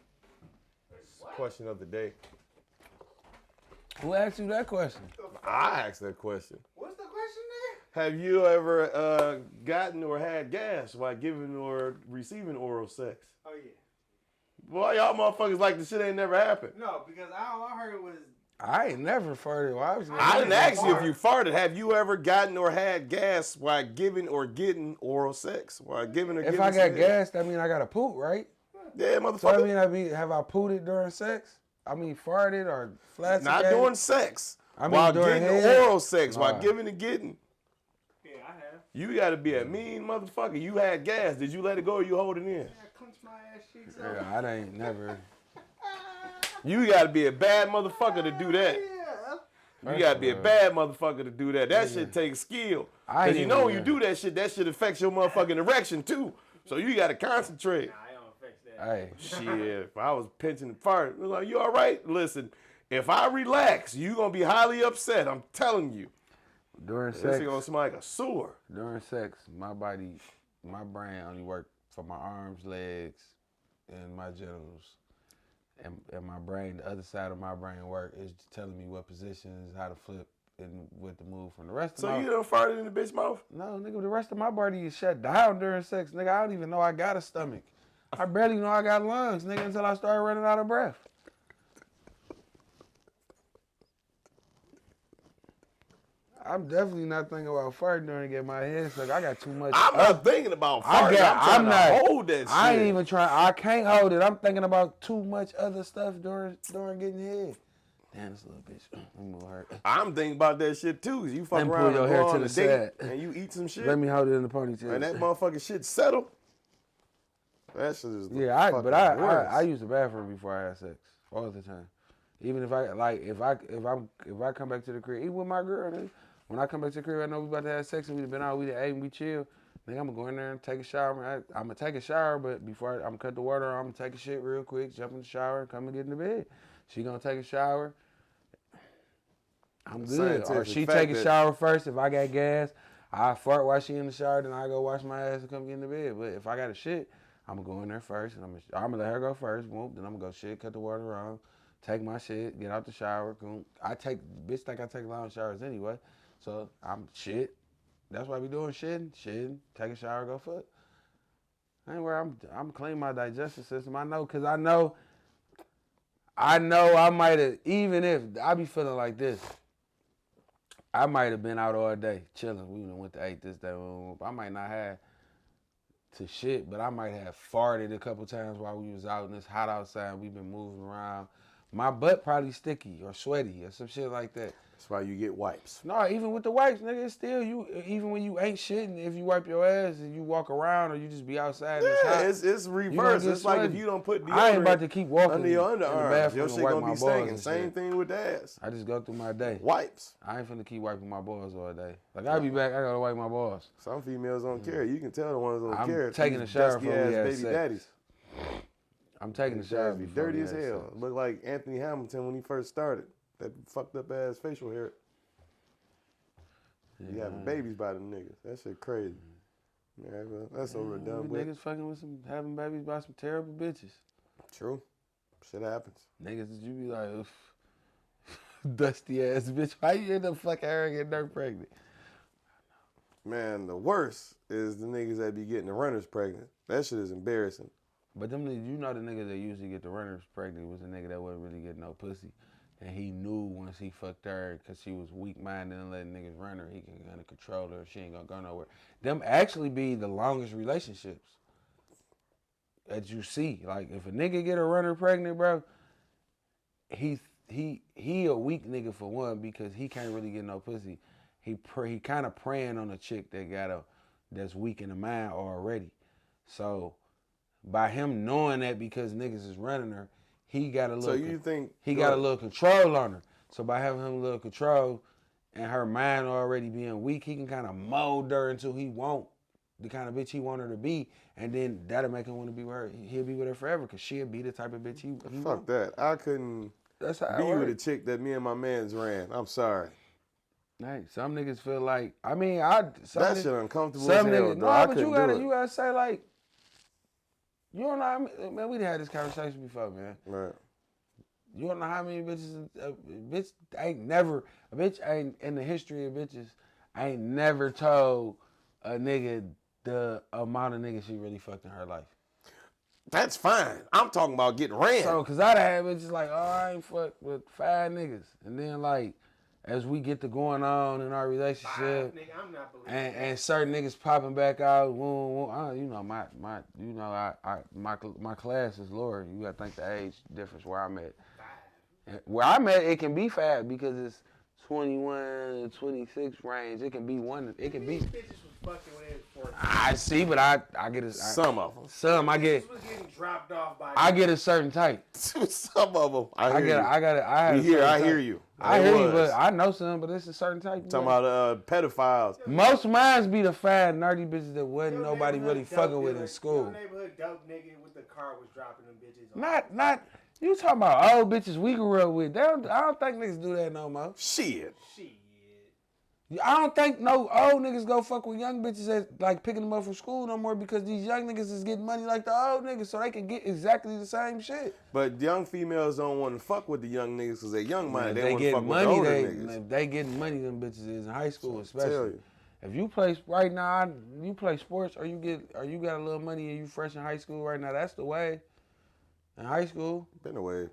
A: Question of the day.
B: Who asked you that question?
A: I asked that question.
C: What's the question
A: Have you ever gotten or had gas while giving or receiving oral sex?
C: there? Oh yeah.
A: Boy, y'all motherfuckers like the shit ain't never happened.
C: No, because all I heard was
B: I ain't never farted. Why was
A: I didn't ask you if you farted. Have you ever gotten or had gas while giving or getting oral sex? While giving or
B: If
A: getting
B: I got
A: sex?
B: gas, that mean I got to poop, right?
A: Yeah,
B: So
A: motherfucker.
B: I mean, have I pooted during sex? I mean, farted or flaccid?
A: Not during sex.
B: I mean,
A: while
B: during
A: getting
B: head?
A: oral sex, while
B: Nah.
A: giving and getting.
C: yeah, I have.
A: You got to be a mean motherfucker. You had gas. Did you let it go or you hold it in?
C: I clenched my ass cheeks up.
B: Yeah, I ain't never.
A: You got to be a bad motherfucker to do that.
C: Yeah.
A: You got to be a bad motherfucker to do that. That shit takes skill.
B: I
A: Because
B: ain't
A: you know when
B: even-
A: you do that shit affects your motherfucking erection too. So you got to concentrate.
C: Nah, I don't fix that.
B: Hey,
A: Shit, if I was pinching the fart, it was like, you all right? Listen, if I relax, you going to be highly upset. I'm telling you.
B: during
A: This
B: sex,
A: shit going to smell like a sewer.
B: during sex, my body, my brain only work for my arms, legs, and my genitals. And my brain, the other side of my brain work is telling me what positions, how to flip, and what to move from the rest of
A: So
B: my.
A: you done farted in the bitch mouth?
B: No, nigga, the rest of my body is shut down during sex. Nigga, I don't even know I got a stomach. I barely know I got lungs, nigga, until I started running out of breath. I'm definitely not thinking about farting during getting my head sucked. I got too much.
A: I'm not thinking about farting. I'm trying to hold that shit.
B: I ain't even trying. I can't hold it. I'm thinking about too much other stuff during getting head. Damn, this little bitch. I'm gonna hurt.
A: I'm thinking about that shit too. 'Cause you fuck
B: Let me
A: around
B: pull your
A: and
B: hair
A: go
B: to
A: on
B: the
A: a date
B: side.
A: and you eat some shit.
B: Let me hold it in the ponytail.
A: And that motherfucking shit settle. That shit is the
B: Yeah, but
A: fucking
B: I
A: worst.
B: use the bathroom before I have sex all the time. Even if I come back to the crib, even with my girl, nigga, when I come back to the crib, I know we about to have sex and we been out, we done ate and we chill. Nigga, I'm gonna go in there and take a shower. I'm gonna take a shower, but before I'm gonna cut the water on, I'm gonna take a shit real quick, jump in the shower, and come and get in the bed. She gonna take a shower. I'm good. Or
A: Scientific
B: she
A: fact
B: take a
A: that-
B: shower first. If I got gas, I fart while she in the shower, then I go wash my ass and come get in the bed. But if I got a shit, I'm gonna go in there first, and I'm gonna let her go first. Whoop, then I'm gonna go shit, cut the water on, take my shit, get out the shower. Bitch think I take long showers anyway, so I'm shit. That's why we doing shitting, take a shower, go fuck. Anyway, I'm clean my digestive system. I know, cause I know I might have, even if I be feeling like this, I might have been out all day chilling. We done went to ate this, that. I might not have to shit, but I might have farted a couple times while we was out and it's hot outside. We've been moving around. My butt probably sticky or sweaty or some shit like that.
A: That's why you get wipes.
B: No, even with the wipes, nigga, it's still you. Even when you ain't shitting, if you wipe your ass and you walk around or you just be outside, and it's
A: Yeah,
B: hot,
A: it's reverse.
B: get
A: It's like if
B: sweaty.
A: you don't put deodorant
B: I ain't about to keep walking
A: under your
B: in the
A: underarms,
B: bathroom
A: your
B: and
A: shit
B: wipe
A: gonna
B: my
A: be
B: balls
A: stinking.
B: and
A: Same
B: shit.
A: thing with the ass.
B: I just go through my day.
A: Wipes.
B: I ain't finna keep wiping my balls all day. Like I be back, I gotta wipe my balls.
A: Some females don't care. You can tell the ones that don't
B: I'm
A: care.
B: taking
A: These
B: a shower
A: dusty
B: before we
A: ass
B: have
A: baby
B: sex.
A: daddies.
B: I'm taking the
A: These
B: shower.
A: guys be
B: before
A: dirty
B: we
A: as
B: have
A: hell.
B: sex.
A: Look like Anthony Hamilton when he first started. That fucked up ass facial hair. You having babies by them niggas. That shit crazy. Yeah, well, that's over and done
B: We
A: with.
B: niggas fucking with having babies by some terrible bitches.
A: True. Shit happens.
B: Niggas that you be like, oof, dusty ass bitch. Why you end up fucking her and getting her pregnant?
A: Man, the worst is the niggas that be getting the runners pregnant. That shit is embarrassing.
B: But them niggas, you know the niggas that usually get the runners pregnant was the nigga that wasn't really getting no pussy. And he knew once he fucked her, because she was weak-minded and letting niggas run her, he can kind of control her. She ain't gonna go nowhere. Them actually be the longest relationships that you see. Like, if a nigga get a runner pregnant, bro, he a weak nigga for one, because he can't really get no pussy. He kind of preying on a chick that's weak in the mind already. So by him knowing that, because niggas is running her, he got a little.
A: So you think
B: he got a little control on her? So by having him a little control and her mind already being weak, he can kind of mold her until he want the kind of bitch he want her to be, and then that'll make him want to be with her. He'll be with her forever, because she'll be the type of bitch he
A: fuck
B: want.
A: that. I couldn't
B: That's how
A: be
B: it
A: with a
B: works.
A: chick that me and my mans ran. I'm sorry.
B: Hey, some niggas feel like, I mean,
A: That shit uncomfortable
B: some
A: as hell,
B: niggas,
A: though.
B: no,
A: I
B: but
A: couldn't
B: you gotta,
A: do it.
B: you gotta say, like, you don't know how many, man, we had this conversation before, man.
A: Right.
B: You don't know how many bitches, a bitch ain't, in the history of bitches, ain't never told a nigga the amount of niggas she really fucked in her life.
A: That's fine. I'm talking about getting ran.
B: So, cause I done had bitches like, oh, I ain't fucked with 5 niggas. And then, like, as we get to going on in our relationship,
C: Nigga, I'm not believing
B: and certain niggas popping back out, you know, my class is lower. You gotta think the age difference where I'm at.
C: 5.
B: Where I'm at, it can be 5 because it's 21, 26 range. It can be one. It can be.
C: These bitches was fucking when they was 14.
B: I see, but I get a,
A: Some of them.
B: some. I get.
C: Bitches was getting dropped off by.
B: I get a certain type.
A: Some of them. I
B: I
A: hear
B: get.
A: you.
B: I got. I have.
A: We
B: a
A: hear.
B: certain
A: I hear
B: type.
A: you.
B: I
A: It
B: hear you,
A: was.
B: but I know some. But it's a certain type.
A: Talking about pedophiles.
B: Most of mine be the 5 nerdy bitches that wasn't
C: Your
B: nobody
C: neighborhood
B: really
C: dope
B: fucking with
C: dealer-
B: in school.
C: Your neighborhood dope nigga with the car was dropping them bitches off.
B: Not. You talking about old bitches we grew up with? I don't think niggas do that no more.
A: Shit.
C: Shit.
B: I don't think no old niggas go fuck with young bitches that like picking them up from school no more, because these young niggas is getting money like the old niggas, so they can get exactly the same shit.
A: But young females don't want to fuck with the young niggas because they're young minded. They want to
B: get
A: fuck
B: money.
A: with the older niggas.
B: They getting money. Them bitches is in high school,
A: Tell
B: especially.
A: you.
B: If you play right now, you play sports, or you got a little money and you fresh in high school right now. That's the way. In high school,
A: Been away.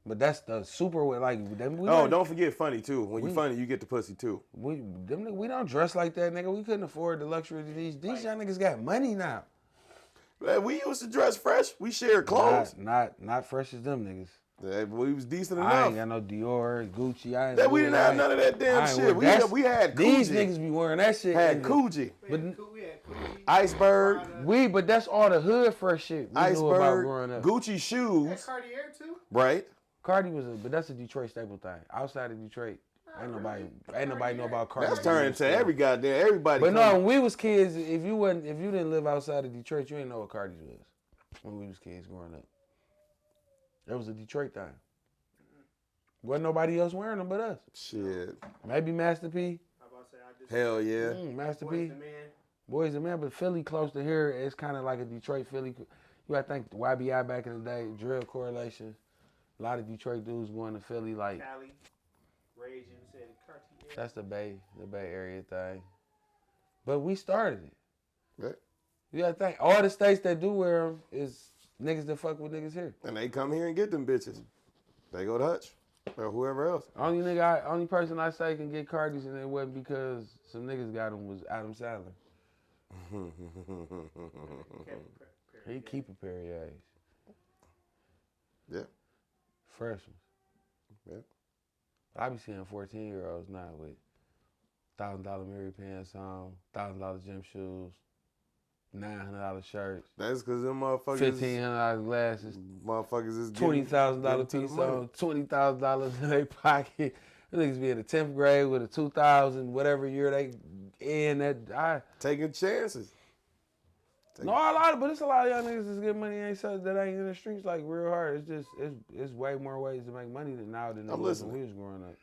B: but that's the super way. Like them,
A: Don't forget funny too. When you funny, you get the pussy too.
B: we don't dress like that, nigga. We couldn't afford the luxury of these young niggas got money now.
A: Man, we used to dress fresh. We shared clothes.
B: Not fresh as them niggas.
A: Yeah, we was decent
B: I ain't
A: enough.
B: got no Dior, Gucci.
A: We didn't have none of that damn shit. We had
B: these
A: Coogee.
B: niggas be wearing that shit.
A: Had
B: and-
A: Coogee.
B: But
C: We had Coochie,
A: Iceberg.
C: Prada.
B: but that's all the hood fresh shit we knew about
A: Iceberg.
B: growing up.
A: Gucci
C: Had
A: shoes.
C: Cartier too.
A: Right.
B: Cardi but that's a Detroit staple thing. Outside of Detroit, ain't nobody know about Cardi.
A: That's turning to everybody.
B: But no,
A: coming.
B: when we was kids, if you didn't live outside of Detroit, you ain't know what Cardi's was. When we was kids growing up, that was a Detroit thing. Wasn't nobody else wearing them but us.
A: Shit.
B: Maybe Master P.
C: How about say I just
A: Hell yeah.
B: Master
C: Boys
B: P.
C: the Man.
B: Boys and Men, but Philly close to here, it's kind of like a Detroit Philly. You gotta think YBI back in the day, drill correlations. A lot of Detroit dudes going to Philly, like
C: Cali. Rage and said Cartier.
B: that's the Bay Area thing. But we started it.
A: Right.
B: You gotta think all the states that do wear them is niggas that fuck with niggas here.
A: And they come here and get them bitches. They go to Hutch or whoever else.
B: Only person I say can get Cardis, and it wasn't because some niggas got them, was Adam Sandler. He keep a pair of A's.
A: Yeah.
B: Freshmen.
A: Yeah.
B: I be seeing 14-year-olds now with $1,000 Mary pants on, $1,000 gym shoes, $900 shirts,
A: That's because them motherfuckers.
B: $1,500 glasses,
A: Motherfuckers is getting
B: $20,000
A: to the
B: piece
A: money.
B: on, $20,000 in their pocket. Them niggas be in the 10th grade with a 2000, whatever year they in.
A: Taking chances.
B: No, a lot, but it's a lot of young niggas that's getting money that ain't in the streets like real hard. It's just it's way more ways to make money than now than there was when we was growing up.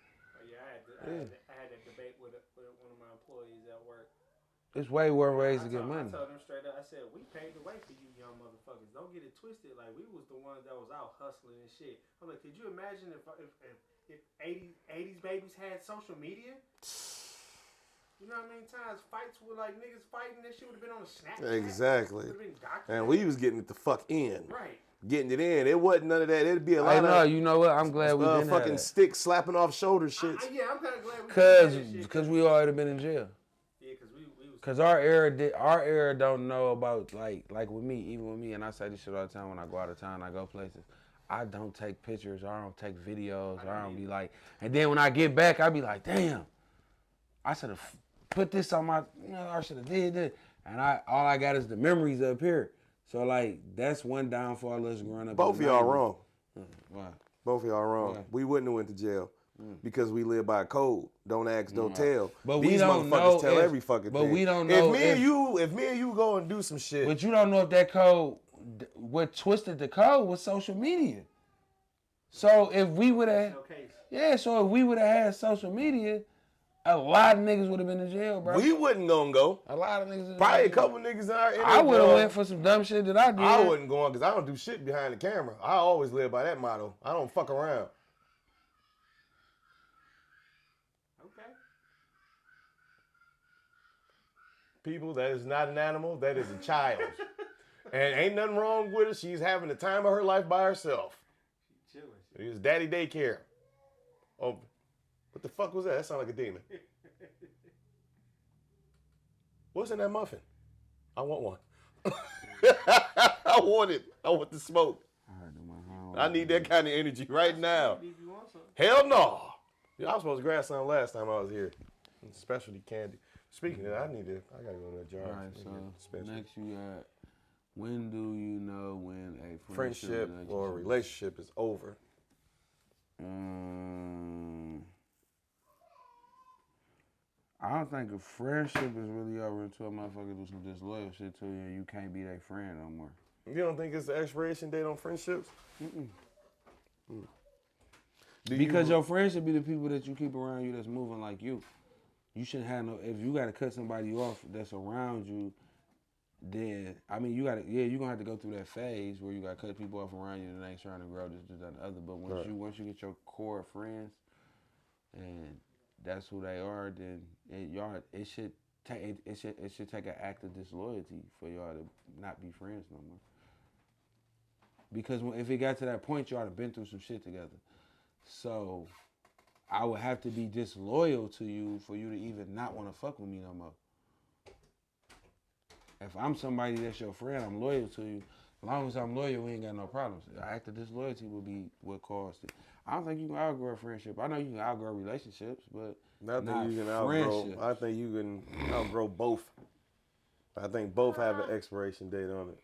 C: I had that debate with one of my employees at work.
B: It's way more ways to get money.
C: I told them straight up. I said, we paved the way for you young motherfuckers. Don't get it twisted. Like, we was the ones that was out hustling and shit. I'm like, could you imagine if 80s babies had social media? You know how many times fights with like niggas fighting, that shit would have been on a Snapchat.
A: Exactly.
C: Would've been
A: And we was getting it the fuck in.
C: Right.
A: getting it in. It wasn't none of that. It'd be a lot
B: I know.
A: of
B: You know what? I'm glad we didn't have
A: fucking
B: that.
A: stick slapping off shoulder shit.
C: Yeah, I'm kind of glad we did
B: Because we already been in jail.
C: Yeah, because we was.
B: Because our era don't know about, like with me, even with me, and I say this shit all the time when I go out of town, I go places. I don't take pictures, or I don't take videos, or I don't be like, and then when I get back, I be like, damn, I should have put this on my, I should have did this. And all I got is the memories up here. So, like, that's one downfall of us growing up.
A: Both of y'all wrong.
B: Why?
A: Both of y'all wrong.
B: Why?
A: We wouldn't have went to jail because we live by a code. Don't ask, don't tell.
B: But
A: These
B: we don't
A: motherfuckers
B: know
A: tell every fucking thing.
B: But we don't know
A: if me and you go and do some shit.
B: But you don't know if that code, what twisted the code was social media. So if we would have, so if we would have had social media, a lot of niggas would have been in jail, bro.
A: We wasn't gonna go.
B: A lot of niggas.
A: Probably a couple niggas in our.
B: I would have went for some dumb shit that I did.
A: I wasn't going because I don't do shit behind the camera. I always live by that motto. I don't fuck around.
C: Okay.
A: People, that is not an animal. That is a child. And ain't nothing wrong with her. She's having the time of her life by herself.
C: She's chilling.
A: It's daddy daycare. Oh, what the fuck was that? That sounded like a demon. What's in that muffin? I want one. I want it. I want the smoke. I need that kind of energy right now. Hell no. Yeah, I was supposed to grab some last time I was here. Specialty candy. Speaking of that, I gotta go to that jar.
B: All right, so next you got, when do you know when a
A: friendship or relationship is over?
B: I don't think a friendship is really over until a motherfucker do some disloyal shit to you and you can't be their friend no more.
A: You don't think it's the expiration date on friendships?
B: Because your friends should be the people that you keep around you that's moving like you. You shouldn't have if you got to cut somebody off that's around you, then, I mean, you're going to have to go through that phase where you got to cut people off around you and they ain't trying to grow this, that, and the other. But once you get your core friends and that's who they are, then it should take an act of disloyalty for y'all to not be friends no more. Because if it got to that point, y'all have been through some shit together. So I would have to be disloyal to you for you to even not want to fuck with me no more. If I'm somebody that's your friend, I'm loyal to you. As long as I'm loyal, we ain't got no problems. The act of disloyalty will be what caused it. I don't think you can outgrow a friendship. I know you can outgrow relationships, but not friendship.
A: I think you can outgrow both. I think both have an expiration date on it.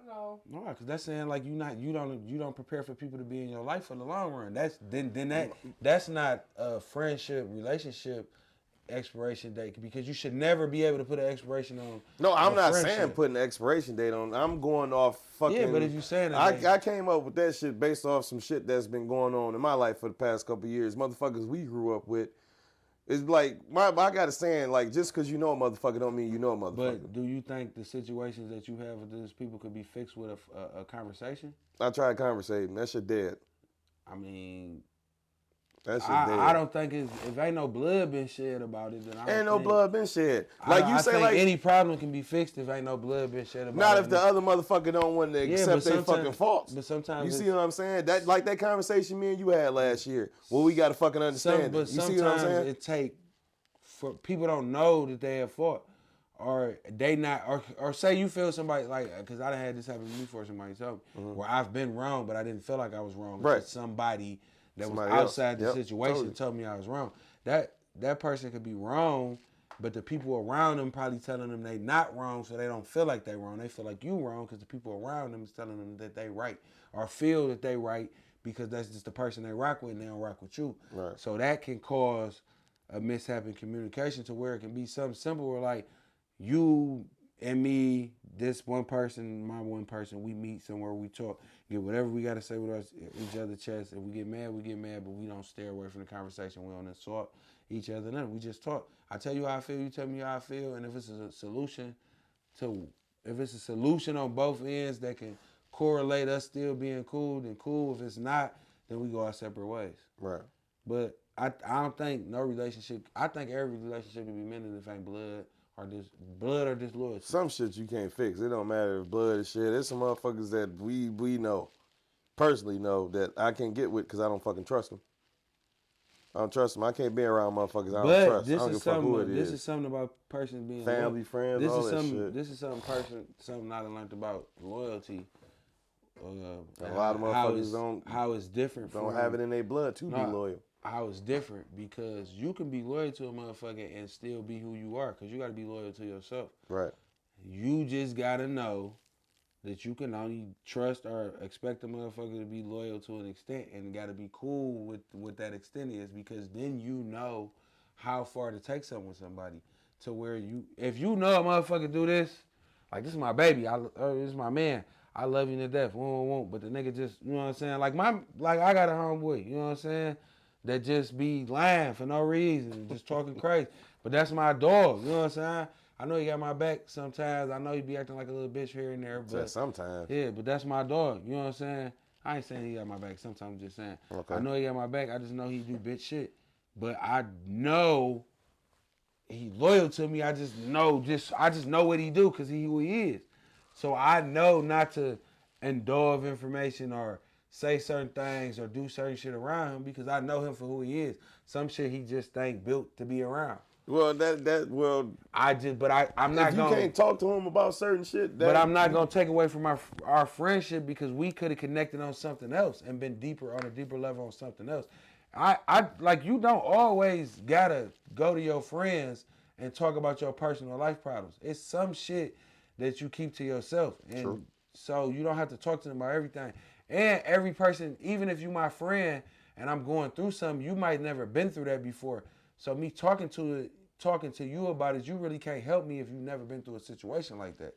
C: No.
B: No, because that's saying like you don't prepare for people to be in your life for the long run. That's not a friendship relationship expiration date, because you should never be able to put an expiration on.
A: No, I'm not saying putting an expiration date on. I'm going off fucking.
B: Yeah, but if you're saying
A: I came up with that shit based off some shit that's been going on in my life for the past couple of years. Motherfuckers we grew up with. It's like I got a saying, like, just because you know a motherfucker don't mean you know a motherfucker.
B: But do you think the situations that you have with these people could be fixed with a conversation?
A: I tried conversating. That shit dead.
B: I mean,
A: that shit dead.
B: I don't think if ain't no blood been shed about it, then
A: ain't no blood been shed. Like you say, like
B: any problem can be fixed if ain't no blood been shed about it.
A: Not if the other motherfucker don't want to accept their fucking faults.
B: But sometimes
A: you see what I'm saying? That like that conversation me and you had last year. Well, we got to fucking understand.
B: But
A: you see what I'm saying?
B: It take for people don't know that they have fought, or they not, or say you feel somebody like, because I done had this happen to me before somebody told me where I've been wrong, but I didn't feel like I was wrong.
A: Right.
B: Somebody that was
A: else.
B: outside the situation told me I was wrong. That person could be wrong, but the people around them probably telling them they not wrong, so they don't feel like they wrong. They feel like you wrong because the people around them is telling them that they right, or feel that they right because that's just the person they rock with and they don't rock with you.
A: Right.
B: So that can cause a mishap in communication to where it can be something simple where like you and me, this one person, my one person, we meet somewhere, we talk, get whatever we got to say with each other's chest. If we get mad, but we don't stay away from the conversation. We don't insult each other. Nothing. We just talk. I tell you how I feel, you tell me how I feel, and if it's a solution on both ends that can correlate us still being cool, then cool. If it's not, then we go our separate ways.
A: Right.
B: But I don't think no relationship. I think every relationship can be mended if ain't blood or blood or disloyalty.
A: Some shit you can't fix. It don't matter if blood is shit. There's some motherfuckers that we know, personally know, that I can't get with because I don't fucking trust them. I don't trust them. I can't be around motherfuckers I don't trust. I don't give a fuck who it is.
B: This is something about person being
A: family, friends, all that shit.
B: This is something I learned about loyalty.
A: A lot of motherfuckers
B: how it's different.
A: Don't have it in their blood to be loyal.
B: How it's different because you can be loyal to a motherfucker and still be who you are because you got to be loyal to yourself.
A: Right.
B: You just got to know that you can only trust or expect a motherfucker to be loyal to an extent and got to be cool with what that extent is because then you know how far to take something with somebody to where if you know a motherfucker do this, like this is my baby, this is my man, I love you to death, won't, but the nigga just, you know what I'm saying, like I got a homeboy, you know what I'm saying, that just be lying for no reason, just talking crazy, but that's my dog, you know what I'm saying. I know he got my back sometimes. I know he be acting like a little bitch here and there. But
A: sometimes.
B: Yeah, but that's my dog. You know what I'm saying? I ain't saying he got my back. Sometimes I'm just saying. Okay. I know he got my back. I just know he do bitch shit. But I know he loyal to me. I just know what he do because he who he is. So I know not to indulge information or say certain things or do certain shit around him because I know him for who he is. Some shit he just ain't built to be around.
A: Well, I'm not
B: gonna.
A: You can't talk to him about certain shit.
B: But I'm not gonna take away from our friendship because we could have connected on something else and been on a deeper level on something else. I like you don't always gotta go to your friends and talk about your personal life problems. It's some shit that you keep to yourself, and
A: True.
B: So you don't have to talk to them about everything. And every person, even if you my friend and I'm going through something, you might never been through that before. So me talking to you about it, you really can't help me if you've never been through a situation like that.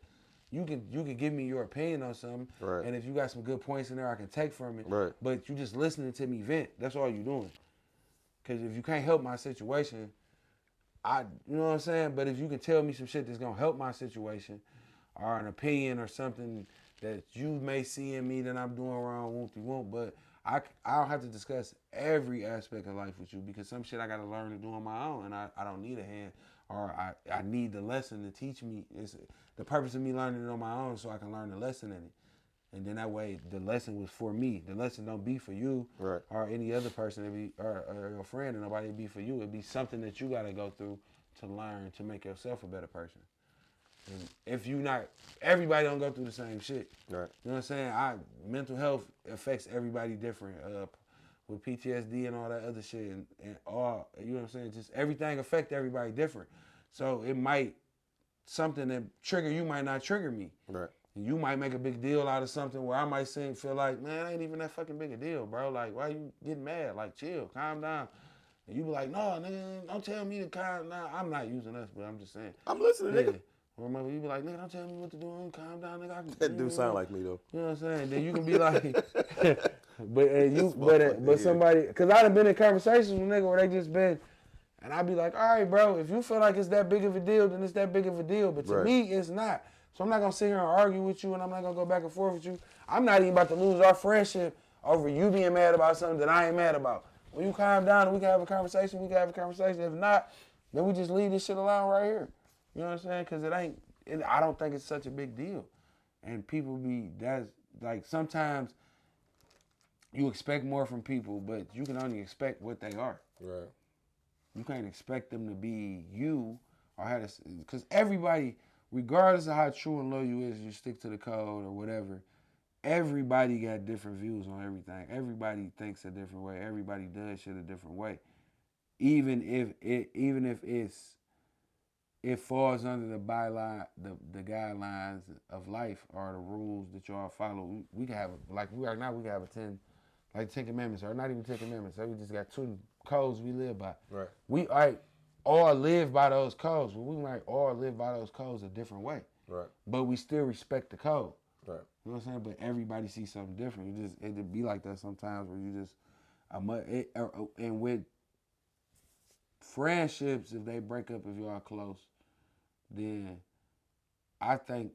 B: You can give me your opinion on something,
A: right.
B: And if you got some good points in there, I can take from it.
A: Right.
B: But you just listening to me vent. That's all you doing. Because if you can't help my situation, you know what I'm saying? But if you can tell me some shit that's gonna help my situation, or an opinion or something that you may see in me that I'm doing wrong, won't. But I don't have to discuss every aspect of life with you because some shit I got to learn to do on my own and I don't need a hand or I need the lesson to teach me. It's the purpose of me learning it on my own so I can learn the lesson in it. And then that way the lesson was for me. The lesson don't be for you
A: right.
B: or any other person or your friend and nobody be for you. It'd be something that you got to go through to learn to make yourself a better person. And if you not, everybody don't go through the same shit.
A: Right.
B: You know what I'm saying? Mental health affects everybody different. With PTSD and all that other shit and all, you know what I'm saying? Just everything affect everybody different. So it might, something that trigger you might not trigger me.
A: Right.
B: And you might make a big deal out of something where I might feel like, man, it ain't even that fucking big a deal, bro. Like, why you getting mad? Like, chill, calm down. And you be like, no, nigga, don't tell me to calm down. I'm not using us, but I'm just saying.
A: I'm listening, nigga.
B: Remember, you be like, nigga, don't tell me what to do. Calm down, nigga.
A: That do sound like me though.
B: You know what I'm saying? Then you can be like, but somebody, cause I done been in conversations with nigga where they just been, and I be like, all right, bro, if you feel like it's that big of a deal, then it's that big of a deal. But to me, it's not. So I'm not gonna sit here and argue with you, and I'm not gonna go back and forth with you. I'm not even about to lose our friendship over you being mad about something that I ain't mad about. When you calm down and we can have a conversation, If not, then we just leave this shit alone right here. You know what I'm saying? Because I don't think it's such a big deal. And people that's like sometimes you expect more from people, but you can only expect what they are.
A: Right.
B: You can't expect them to be you or how to, because everybody, regardless of how true and loyal you is, you stick to the code or whatever, everybody got different views on everything. Everybody thinks a different way. Everybody does shit a different way. Even if it falls under the byline, the guidelines of life or the rules that y'all follow. We can have like we are now. We can have 10 Commandments, or not even 10 Commandments. So we just got 2 codes we live by.
A: Right.
B: We all live by those codes. But we might all live by those codes a different way.
A: Right.
B: But we still respect the code.
A: Right.
B: You know what I'm saying? But everybody sees something different. It'd be like that sometimes where you just and with friendships, if they break up, if y'all close, then I think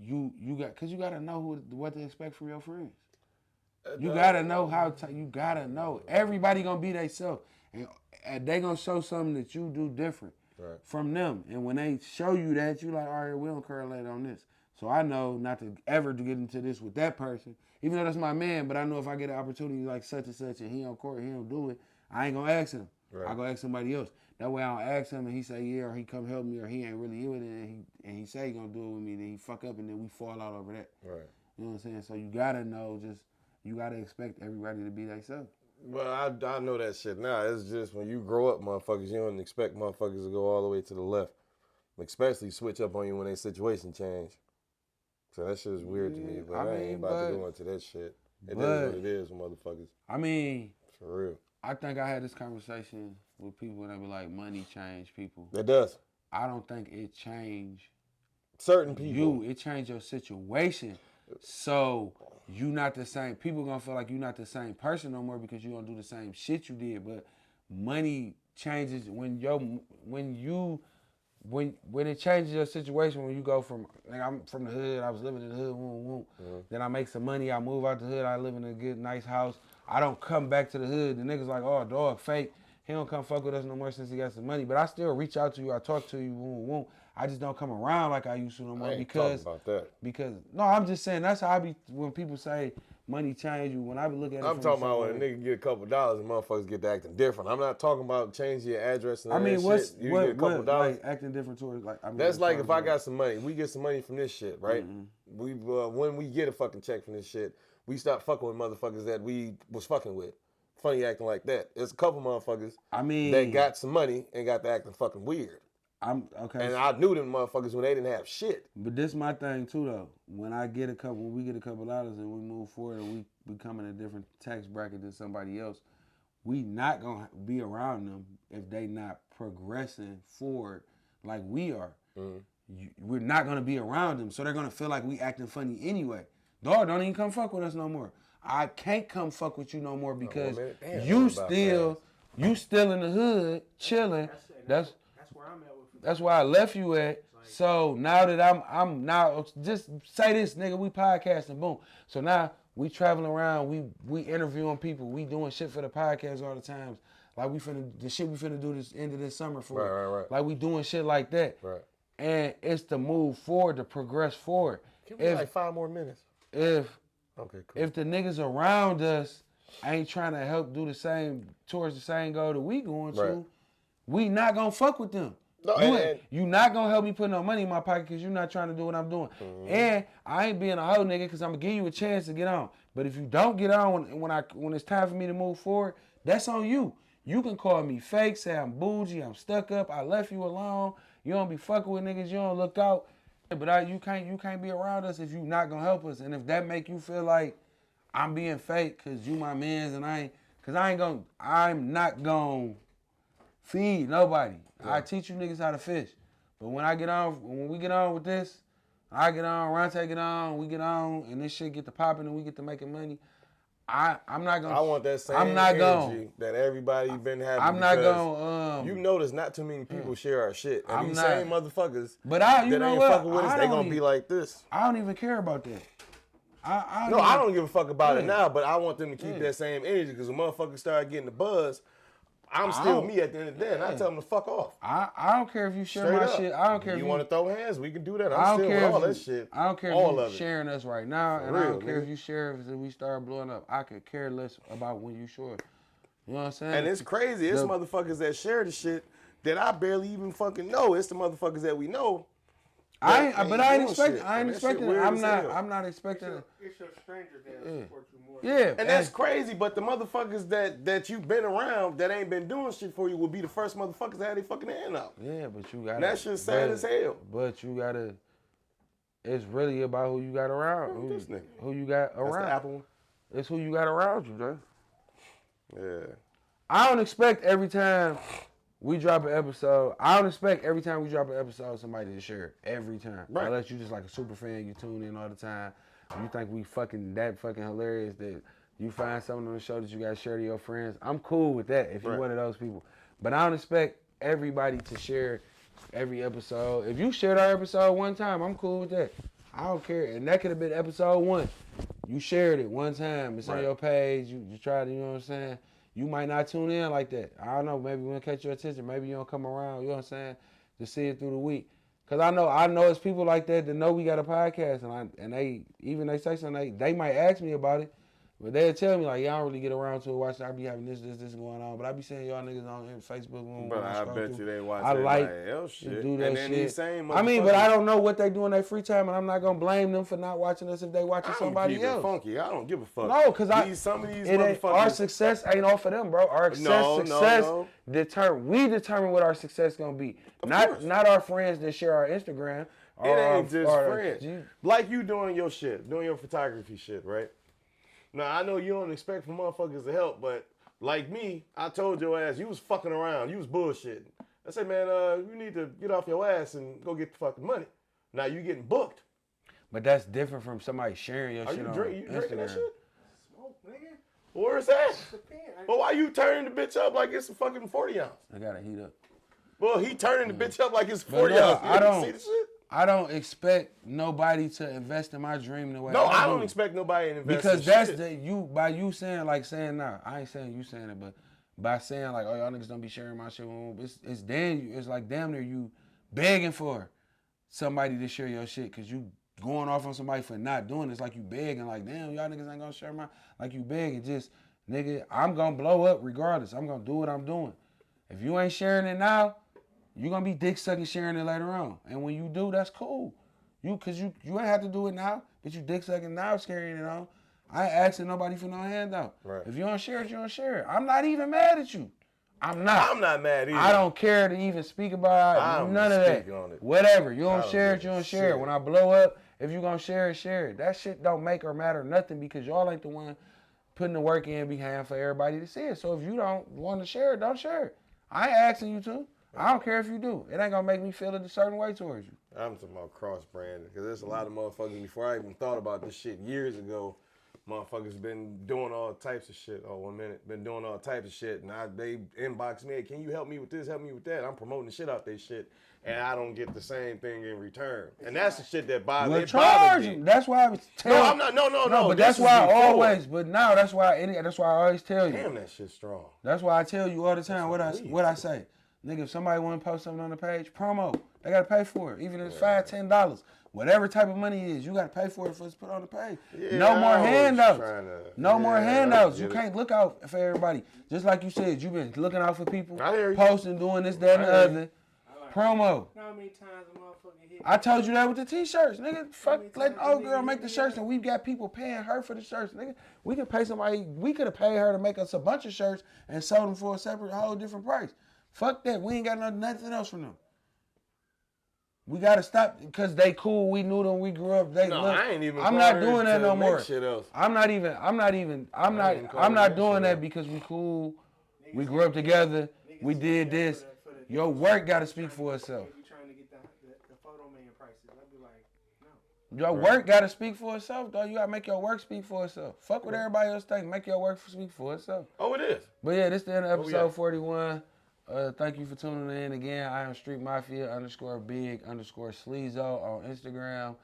B: you gotta know what to expect from your friends. You gotta know you gotta know. Everybody gonna be themselves, and they gonna show something that you do different. from them. And when they show you that, you like, all right, we don't correlate on this. So I know not to ever to get into this with that person, even though that's my man. But I know if I get an opportunity like such and such, and he on court, he don't do it, I ain't gonna ask him. I go ask somebody else. That way I don't ask him, and he say yeah, or he come help me, or he ain't really with it, and he say he gonna do it with me, then he fuck up, and then we fall out over that.
A: Right.
B: You know what I'm saying? So you gotta know, you gotta expect everybody to be themselves.
A: Well, I know that shit now. It's just when you grow up, motherfuckers, you don't expect motherfuckers to go all the way to the left. Especially switch up on you when their situation change. So that shit is weird to me. But I ain't about to go into that shit. It is what it is, motherfuckers.
B: I mean,
A: for real.
B: I think I had this conversation with people and they be like, money change people.
A: It does.
B: I don't think it changed
A: certain people.
B: It changed your situation. So you not the same. People gonna feel like you not the same person no more because you don't do the same shit you did. But money changes when it changes your situation. When you go from, like, I'm from the hood, I was living in the hood, then I make some money, I move out the hood, I live in a good, nice house. I don't come back to the hood. The niggas like, oh, dog, fake. He don't come fuck with us no more since he got some money. But I still reach out to you, I talk to you, I just don't come around like I used to no more.
A: I ain't talking about that.
B: Because, no, I'm just saying, that's how I be, when people say money change you, when I be looking at it,
A: I'm talking about when a nigga get a couple dollars and motherfuckers get to acting different. I'm not talking about changing your address and all that shit. You get a couple dollars.
B: Like acting different towards, like, I mean,
A: that's like if I got some money, we get some money from this shit, right? We when we get a fucking check from this shit, we stop fucking with motherfuckers that we was fucking with. Funny acting like that. There's a couple motherfuckers that got some money and got to acting fucking weird.
B: Okay.
A: And I knew them motherfuckers when they didn't have shit.
B: But this my thing too though. When we get a couple dollars and we move forward and we become in a different tax bracket than somebody else, we not gonna be around them if they not progressing forward like we are. We're not gonna be around them, so they're gonna feel like we acting funny anyway. Dog, don't even come fuck with us no more. I can't come fuck with you no more because you still in the hood chilling. That's
C: where I'm at with you.
B: That's where I left you at. So now that I'm now, just say this, nigga, we podcasting, boom. So now we traveling around, we interviewing people, we doing shit for the podcast all the times. Like the shit we finna do this end of this summer for.
A: Right.
B: Like we doing shit like that.
A: Right.
B: And it's to move forward, to progress forward.
A: Give me like 5 more minutes.
B: Okay, cool.
A: If
B: the niggas around us ain't trying to help do the same towards the same goal that we going to, we not gonna fuck with them. No, you not gonna help me put no money in my pocket because you not trying to do what I'm doing. And I ain't being a hoe nigga because I'm gonna give you a chance to get on. But if you don't get on when it's time for me to move forward, that's on you. You can call me fake, say I'm bougie, I'm stuck up, I left you alone. You don't be fucking with niggas, you don't look out. But you can't be around us if you not gonna help us. And if that make you feel like I'm being fake because you my mans and I'm not gonna feed nobody. Yeah. I teach you niggas how to fish. But when we get on with this, I get on, Ronte get on, we get on, and this shit get to popping and we get to making money. I'm not gonna.
A: I want that same energy that everybody been having.
B: I'm not gonna.
A: You notice not too many people share our shit, and these same motherfuckers
B: that ain't
A: fucking with us, they gonna be like this.
B: I don't even care about that.
A: I don't give a fuck about it now, but I want them to keep that same energy because when motherfuckers start getting the buzz, I'm still me at the end of the day, and I tell them to fuck off.
B: I don't care if you share my shit. I don't care if
A: you want to throw hands. We can do that. I'm still with all that shit.
B: I don't care if you're sharing us right now, and I don't care if you share if we start blowing up. I could care less about when you share. You know what I'm saying?
A: And it's crazy. It's motherfuckers that share the shit that I barely even fucking know. It's the motherfuckers that we know.
B: I ain't expecting. I'm not expecting.
C: It's your strangers that support you more.
B: Yeah,
A: and that's crazy. But the motherfuckers that you've been around that ain't been doing shit for you will be the first motherfuckers that had their fucking hand out.
B: Yeah, but you got.
A: And that shit's sad as hell.
B: But you gotta. It's really about who you got around. Who you got around.
A: That's the Apple one.
B: It's who you got around you, Jay.
A: Yeah.
B: I don't expect every time we drop an episode, somebody to share it every time.
A: Right.
B: Unless you just like a super fan, you tune in all the time. You think we fucking hilarious that you find something on the show that you gotta share to your friends. I'm cool with that if you're one of those people. But I don't expect everybody to share every episode. If you shared our episode one time, I'm cool with that. I don't care. And that could have been episode 1. You shared it one time. It's on your page. You tried to, you know what I'm saying? you might not tune in like that. I don't know. Maybe we'll catch your attention. Maybe you don't come around. You know what I'm saying? To see it through the week. Cause I know it's people like that know we got a podcast, and they say something. They might ask me about it. But they'll tell me, like, y'all don't really get around to it. Watch, I be having this going on. But I be seeing y'all niggas on Facebook.
A: But I bet you they watch
B: everybody
A: else shit.
B: Do that
A: and then
B: shit.
A: These same
B: I mean, but I don't know what they do in their free time, and I'm not going to blame them for not watching us if they watching somebody else.
A: Funky. I don't give a fuck.
B: No, because
A: some of these motherfuckers.
B: Our success ain't off of them, bro. Our success we determine what our success going to be. Not our friends that share our Instagram.
A: It ain't just friends. Like you doing your shit, doing your photography shit, right? Now, I know you don't expect for motherfuckers to help, but like me, I told your ass, you was fucking around. You was bullshitting. I said, man, you need to get off your ass and go get the fucking money. Now you getting booked.
B: But that's different from somebody sharing your shit on Instagram.
A: You drinking that shit?
C: Smoke, nigga.
A: Where's that? But why you turning the bitch up like it's a fucking 40 ounce?
B: I gotta heat up.
A: Well, he turning the bitch up like it's 40 ounce.
B: I don't
A: see the shit?
B: I don't expect nobody to invest in my dream the way
A: I don't expect nobody to invest
B: because
A: in
B: that's
A: shit.
B: By you saying now, I ain't saying you saying it, but by saying like, oh, y'all niggas don't be sharing my shit, it's like damn near you begging for somebody to share your shit because you going off on somebody for not doing it. It's like you begging, like, damn, y'all niggas ain't gonna share my, like you begging, just, nigga, I'm gonna blow up regardless. I'm gonna do what I'm doing. If you ain't sharing it now, you're going to be dick sucking sharing it later on. And when you do, that's cool. Because you ain't have to do it now, but you dick sucking now carrying it on. I ain't asking nobody for no handout. Right. If you don't share it, you don't share it. I'm not even mad at you. I'm not mad either. I don't care to even speak about none of that. Whatever. You don't share it, you don't share it. When I blow up, if you going to share it, share it. That shit don't make or matter nothing because y'all ain't the one putting the work in behind for everybody to see it. So if you don't want to share it, don't share it. I ain't asking you to. I don't care if you do. It ain't gonna make me feel a certain way towards you.
A: I'm talking about cross-branding because there's a lot of motherfuckers before I even thought about this shit years ago. Motherfuckers been doing all types of shit. Been doing all types of shit, and they inbox me, hey, can you help me with this? Help me with that. I'm promoting the shit out their shit, and I don't get the same thing in return. And that's the shit that bothers me.
B: That's why I was telling.
A: No, I'm not. No.
B: But that's why I always. But now that's why I always tell you.
A: Damn, that shit's strong.
B: That's why I tell you all the time what I say. Nigga, if somebody want to post something on the page, promo, they got to pay for it. Even if it's $5, $10. Whatever type of money it is, you got to pay for it it's put on the page. Yeah, no more handouts. No more handouts. You can't look out for everybody. Just like you said, you've been looking out for people, posting, doing this, that, and the other. Promo.
C: How many times a motherfucker hit?
B: I told you that with the t-shirts, nigga. Fuck, let the old girl make the shirts, and we've got people paying her for the shirts, nigga. We could pay somebody. We could have paid her to make us a bunch of shirts and sold them for a whole different price. Fuck that. We ain't got nothing else from them. We got to stop because they cool. We knew them. We grew up.
A: I ain't even.
B: I'm not doing that no more. I'm not doing that because we cool. We grew up together. We did this. Your work got to speak for itself.
C: You trying to get the photo man prices. I'd be like,
B: no. Your work got to speak for itself, though. You got to make your work speak for itself. Fuck what everybody else think. Make your work speak for itself.
A: Oh, it is.
B: But yeah, this is the end of episode 41. Thank you for tuning in again. I am Street Mafia _big_sleazo on Instagram.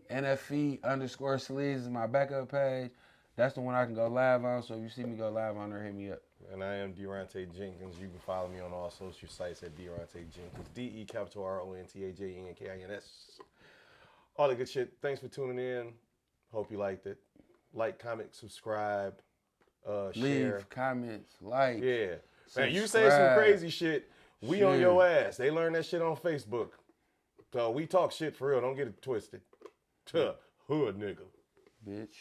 B: NFE_sleaze is my backup page. That's the one I can go live on. So if you see me go live on there, hit me up.
A: And I am Deronte Jenkins. You can follow me on all social sites at Deronte Jenkins. DERONTAJENKINS. All the good shit. Thanks for tuning in. Hope you liked it. Like, comment, subscribe. Share.
B: Leave comments, like.
A: Yeah. Man, you say some crazy shit, we on your ass. They learn that shit on Facebook. So we talk shit for real. Don't get it twisted. Hood nigga.
B: Bitch.